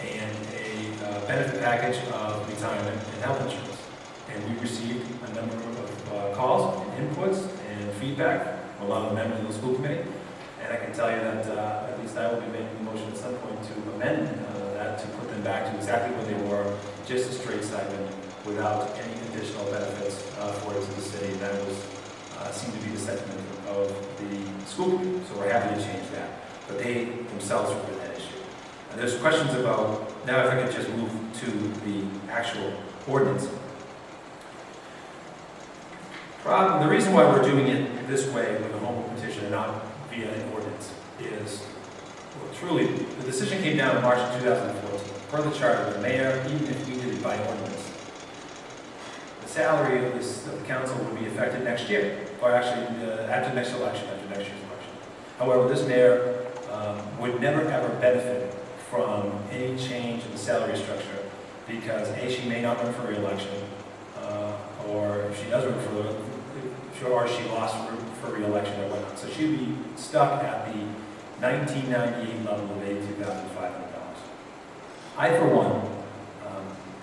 and a benefit package of retirement and health insurance. And we received a number of calls and inputs and feedback from a lot of the members of the school committee. And I can tell you that at least I will be making a motion at some point to amend that to put them back to exactly what they were, just a straight stipend without any additional benefits afforded to the city. That was seemed to be the sentiment of the school committee. So we're happy to change that. But they themselves were with that issue. And there's questions about, now if I could just move to the actual ordinance. The reason why we're doing it this way with a home rule petition and not via an ordinance is, well, truly, the decision came down in March of 2014. Per the charter, the mayor, even if we did it by ordinance, the salary of the council would be affected next year, or actually after next election, after next year's election. However, this mayor would never ever benefit from any change in the salary structure because A, she may not run for re-election, or if she does run or she lost for re-election or whatnot. So she'd be stuck at the 1998 level of $82,500. I, for one,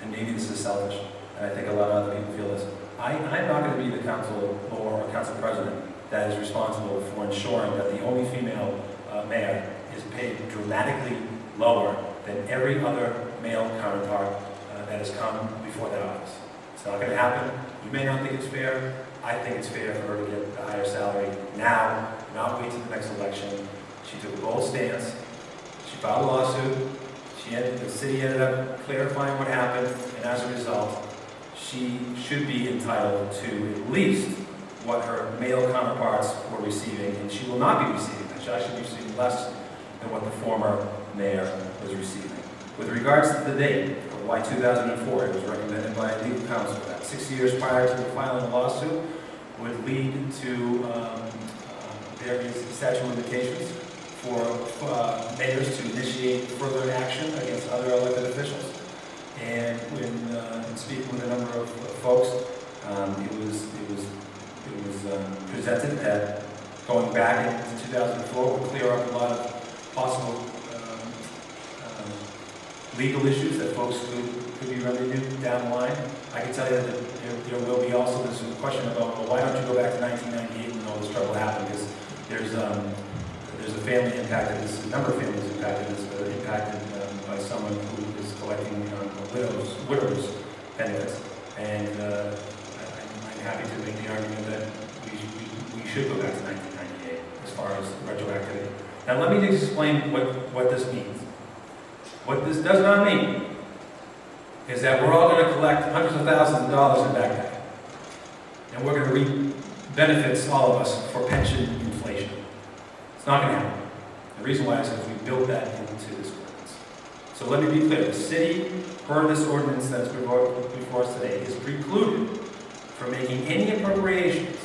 and maybe this is selfish, and I think a lot of other people feel this, I'm not going to be the council or council president that is responsible for ensuring that the only female mayor is paid dramatically lower than every other male counterpart that has come before that office. It's not going to happen. You may not think it's fair. I think it's fair for her to get a higher salary now, not wait till the next election. She took a bold stance. She filed a lawsuit. The city ended up clarifying what happened, and as a result, she should be entitled to at least what her male counterparts were receiving, and she will not be receiving that. She'll actually be receiving less than what the former mayor was receiving. With regards to the date of why 2004, it was recommended by legal counsel that 6 years prior to the filing of the lawsuit would lead to various statute of limitations for mayors to initiate further action against other elected officials. And when speaking with a number of folks, it was presented that going back into 2004 would clear up a lot of possible legal issues that folks could be remedied down the line. I can tell you that there will be also this question about, well, why don't you go back to 1998 when all this trouble happened? Because there's a family impacted, there's a number of families impacted, impacted by someone who is collecting widowers benefits. And I'm happy to make the argument that we should go back to 1998 as far as retroactivity. Now let me explain what this means. What this does not mean is that we're all going to collect hundreds of thousands of dollars in back pay. And we're going to reap benefits, all of us, for pension inflation. It's not going to happen. The reason why is because we built that into this ordinance. So let me be clear. The city, per this ordinance that's before us today, is precluded from making any appropriations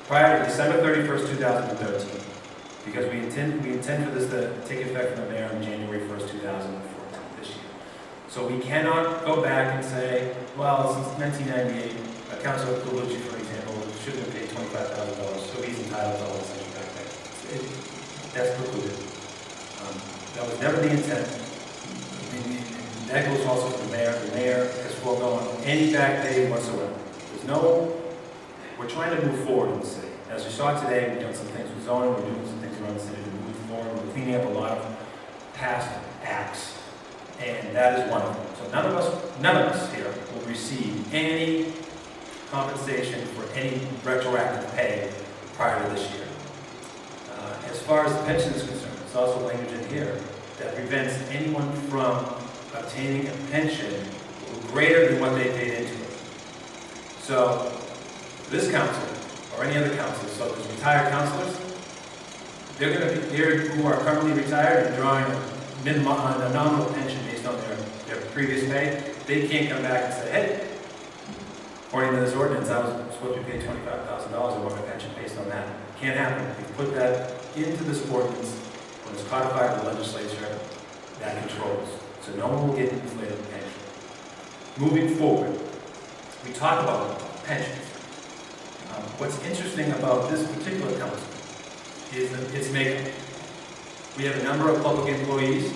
prior to December 31st, 2013. Because we intend for this to take effect from the mayor on January 1st, 2014, this year. So we cannot go back and say, well, since 1998, Councilor Colucci, for example, should have been paid $25,000, so he's entitled to all this extra back pay. That's precluded. That was never the intent. That goes also to the mayor. The mayor has foregone any back pay whatsoever. We're trying to move forward in the city. As you saw today, we've done some things with zoning, we're doing some things around the city to move forward, we're cleaning up a lot of past acts, and that is one of them. So none of us here will receive any compensation for any retroactive pay prior to this year. As far as the pension is concerned, there's also language in here that prevents anyone from obtaining a pension greater than what they paid into it. So this council, or any other council, so there's retired councilors, who are currently retired and drawing a nominal pension based on their previous pay, they can't come back and say, hey, according to this ordinance, I was supposed to be paid $25,000 and want a pension based on that. Can't happen. We put that into this ordinance when it's codified in the legislature, that controls. So no one will get inflated pension. Moving forward, we talk about pensions. What's interesting about this particular council is its makeup. We have a number of public employees.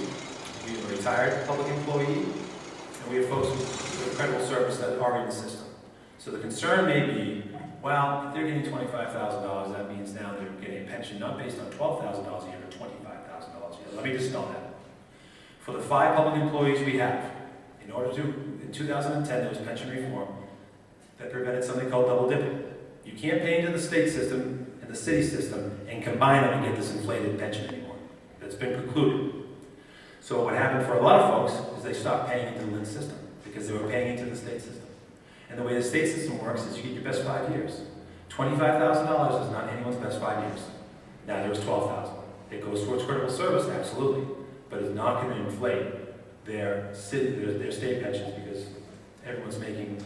We have a retired public employee, and we have folks with credible service that are in the system. So the concern may be, well, if they're getting $25,000, that means now they're getting a pension not based on $12,000 a year, but $25,000 a year. Let me dispel that. For the 5 public employees we have, in order to, in 2010, there was pension reform that prevented something called double dipping. You can't pay into the state system and the city system and combine them and get this inflated pension anymore. That's been precluded. So what happened for a lot of folks is they stopped paying into the Lynn system because they were paying into the state system. And the way the state system works is you get your best 5 years. $25,000 is not anyone's best 5 years. Now there's $12,000. It goes towards critical service, absolutely, but it's not going to inflate their state pensions because everyone's making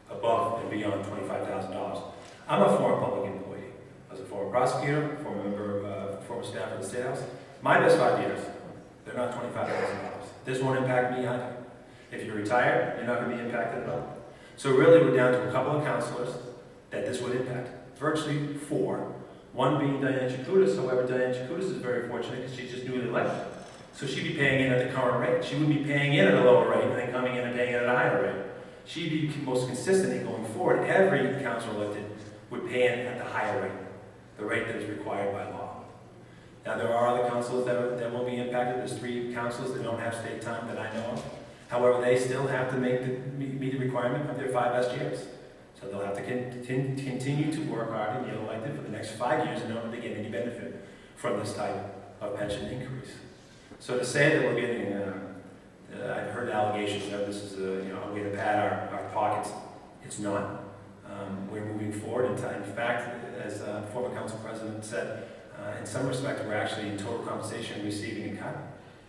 above and beyond $25,000. I'm a former public employee. I was a former prosecutor, former member, former staff of the State House. My best 5 years, they're not $25,000. This won't impact me either. If you're retired, you're not going to be impacted at all. So really, we're down to a couple of counselors that this would impact. Virtually 4. One being Diane Chakoudas. However, Diane Chakoudas is very fortunate because she's just newly elected. So she'd be paying in at the current rate. She wouldn't be paying in at a lower rate and then coming in and paying in at a higher rate. She'd be most consistent in going forward. Every council elected would pay in at the higher rate, the rate that is required by law. Now, there are other councils that will be impacted. There's 3 councils that don't have state time that I know of. However, they still have to meet the requirement of their 5 best years. So they'll have to continue to work hard and get elected for the next 5 years in order to get any benefit from this type of pension increase. So to say that we're getting, I've heard allegations that this is a way to pad our pockets. It's not. We're moving forward. In fact, as former council president said, in some respect, we're actually in total compensation receiving a cut.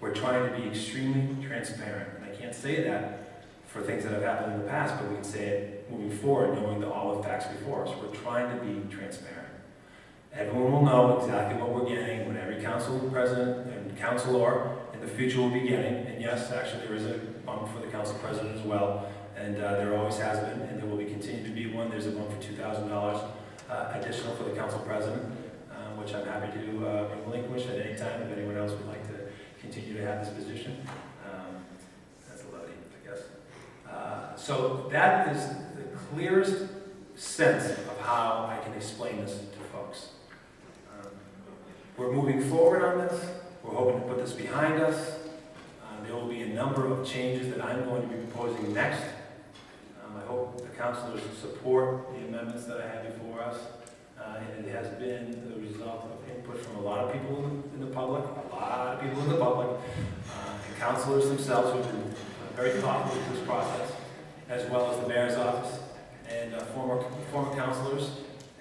We're trying to be extremely transparent. And I can't say that for things that have happened in the past, but we can say it moving forward, knowing all the facts before us. We're trying to be transparent. Everyone will know exactly what we're getting, what every council president and councilor in the future will be getting. And yes, actually, there is a bump for the council president as well. And there always has been, and there will be continue to be one. There's a bump for $2,000 additional for the council president, which I'm happy to relinquish at any time if anyone else would like to continue to have this position. That's a levity, I guess. So that is the clearest sense of how I can explain this to folks. We're moving forward on this. We're hoping to put this behind us. There will be a number of changes that I'm going to be proposing next. I hope the councilors support the amendments that I have before us. And it has been the result of input from a lot of people in the public, and councilors themselves who have been very thoughtful with this process, as well as the mayor's office and former councilors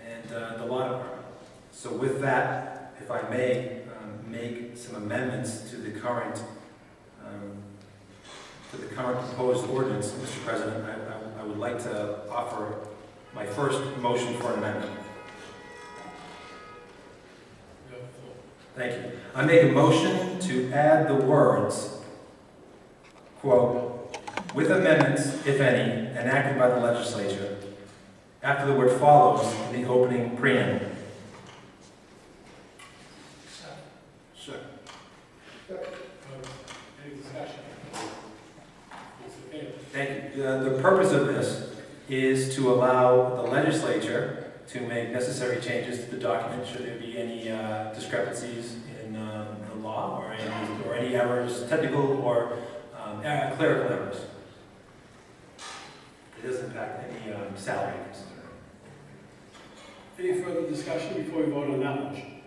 and the law department. So with that, if I may make some amendments to the current proposed ordinance, Mr. President, I would like to offer my first motion for an amendment. Thank you. I make a motion to add the words, quote, with amendments, if any, enacted by the legislature, after the word follows in the opening preamble. Second. Any discussion? Thank you. The purpose of this is to allow the legislature to make necessary changes to the document should there be any discrepancies in the law or any errors, technical or clerical errors. It doesn't impact any salary. Any further discussion before we vote on that motion?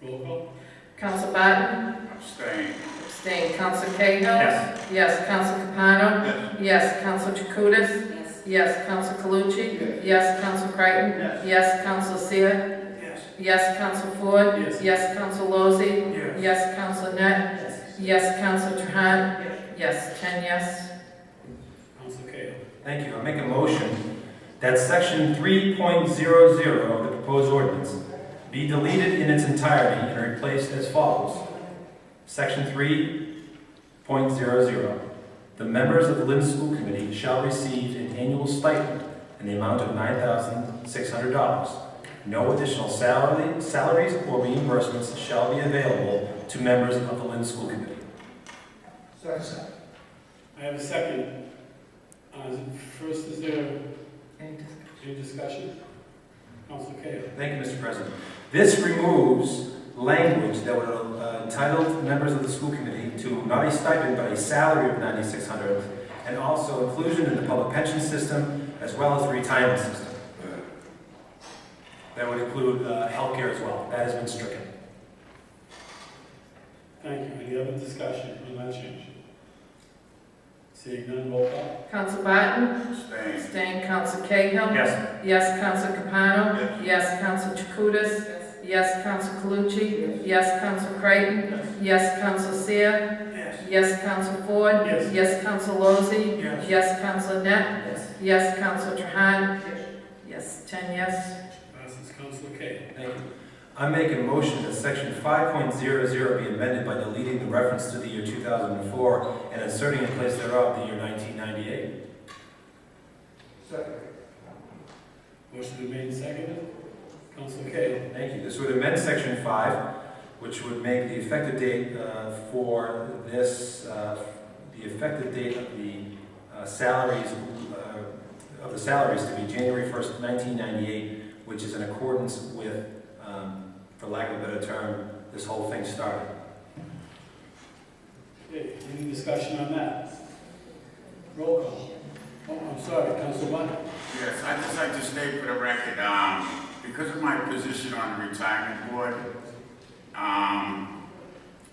Roll call. Council Barton? Abstain. Abstain. Council Cahill? Yes. Yes. Council Capano? Yes. Council Chakoudas? Yes. Yes. Council Calucci? Yes. Council Creighton? Yes. Yes. Council Seer? Yes. Yes. Council Ford? Yes. Yes. Council Lozey? Yes. Yes. Council Net? Yes. Yes. Council Trahan? Yes. Yes. 10 yes. Council Cahill. Thank you. I make a motion that section 3.00 of the proposed ordinance be deleted in its entirety and replaced as follows. Section 3.00. The members of the Lynn School Committee shall receive an annual stipend in the amount of $9,600. No additional salaries or reimbursements shall be available to members of the Lynn School Committee. I have a second. First, is there any discussion? Council Cahill. Thank you, Mr. President. This removes language that would entitle members of the school committee to not a stipend, but a salary of $9,600, and also inclusion in the public pension system, as well as the retirement system. That would include healthcare as well. That has been stricken. Thank you. Any other discussion on that change? Seeing none, roll call. Council Barton? Abstain. Abstained. Council Cahill? Yes. Yes, Council Capano? Yes, Council Chakutis? Yes, Council Calucci? Yes, Council Creighton? Yes, Council Seer? Yes, Council Ford? Yes. Yes, Council Lozey? Yes. Yes, Council Net? Yes, Council Trahan? Yes, 10 yes. Passes. Council Cahill. Thank you. I make a motion that section 5.00 be amended by deleting the reference to the year 2004 and inserting in place thereof the year 1998. Motion been made and seconded. Council Cahill. Thank you. This would amend section 5, which would make the effective date for this, the effective date of the salaries to be January 1st, 1998, which is in accordance with, for lack of a better term, this whole thing started. Okay, any discussion on that? Roll call. Oh, I'm sorry, Council Barton. Yes, I'd just like to state for the record, because of my position on the retirement board,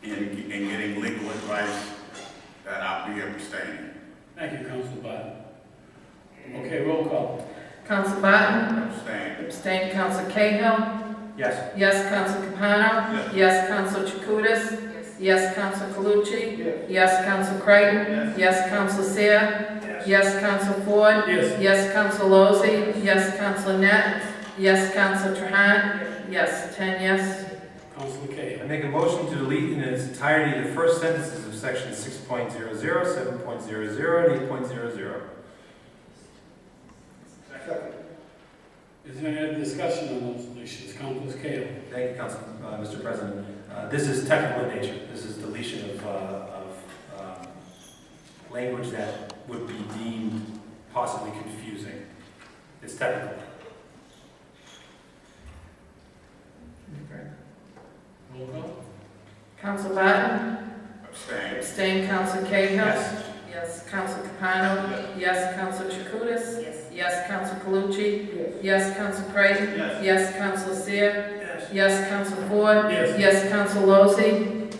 in getting legal advice, that I'll be abstaining. Thank you, Council Barton. Okay, roll call. Council Barton? Abstain. Abstained. Council Cahill? Yes. Yes, Council Capano? Yes, Council Chakutis? Yes, Council Calucci? Yes, Council Creighton? Yes, Council Seer? Yes, Council Ford? Yes, Council Lozey? Yes, Council Net? Yes, Council Trahan? Yes, 10 yes. Council Cahill. I make a motion to delete in its entirety the first sentences of section 6.00, 7.00, and 8.00. Is there any other discussion on those deletions? Council Cahill. Thank you, Council, Mr. President. This is technical in nature. This is deletion of language that would be deemed possibly confusing. It's technical. Roll call. Council Barton? Abstain. Abstained. Council Cahill? Yes. Yes, Council Capano? Yes, Council Chakutis? Yes, Council Calucci? Yes, Council Creighton? Yes, Council Seer? Yes, Council Ford? Yes, Council Lozey?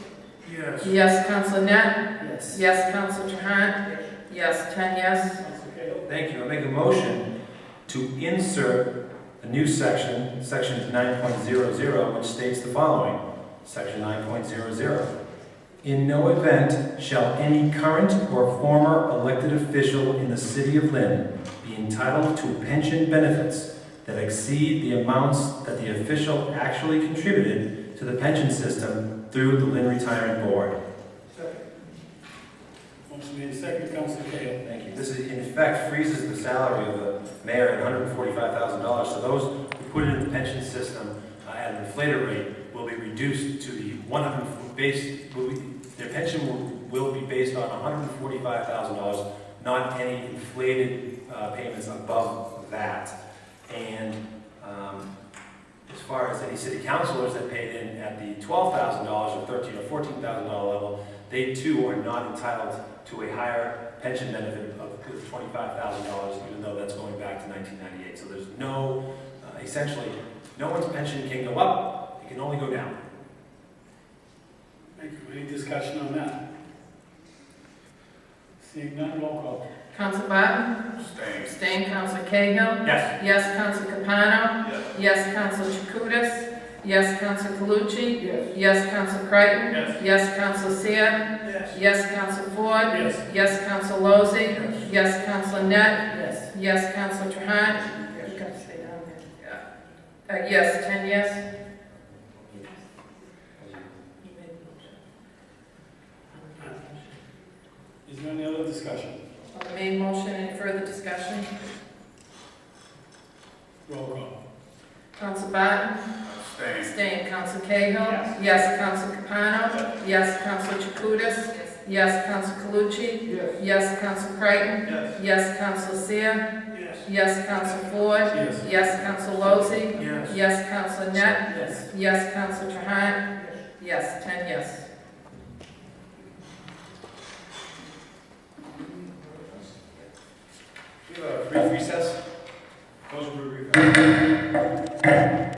Yes, Council Net? Yes, Council Trahan? Yes, 10 yes. Council Cahill. Thank you. I make a motion to insert a new section, section 9.00, which states the following. Section 9.00. In no event shall any current or former elected official in the city of Lynn be entitled to pension benefits that exceed the amounts that the official actually contributed to the pension system through the Lynn Retirement Board. Motion made second. Council Cahill. Thank you. This is, in effect, freezes the salary of the mayor at $145,000. So those who put it in the pension system at an inflated rate will be reduced to the their pension will be based on $145,000, not any inflated payments above that. And as far as any city councilors that paid in at the $12,000 or $13,000 or $14,000 level, they too are not entitled to a higher pension benefit of $25,000, even though that's going back to 1998. So there's no, essentially, no one's pension can go up, it can only go down. Thank you. Any discussion on that? Seeing none, roll call. Council Barton? Abstain. Abstained. Council Cahill? Yes. Yes, Council Capano? Yes, Council Chakutis? Yes, Council Calucci? Yes, Council Creighton? Yes, Council Seer? Yes, Council Ford? Yes, Council Lozey? Yes, Council Net? Yes, Council Trahan? You gotta stay down there. Yes, 10 yes. Is there any other discussion? On the main motion, any further discussion? Roll call. Council Barton? Abstain. Abstain. Counsel Cahill? Yes. Counsel Capano? Yes. Counsel Chakutis? Yes. Counsel Calucci? Yes. Counsel Creighton? Yes. Counsel Seer? Yes. Counsel Ford? Yes. Counsel Lozey? Yes. Counsel Net? Yes. Counsel Trahan? Yes. 10 yes. We have a brief recess. Motion to recess.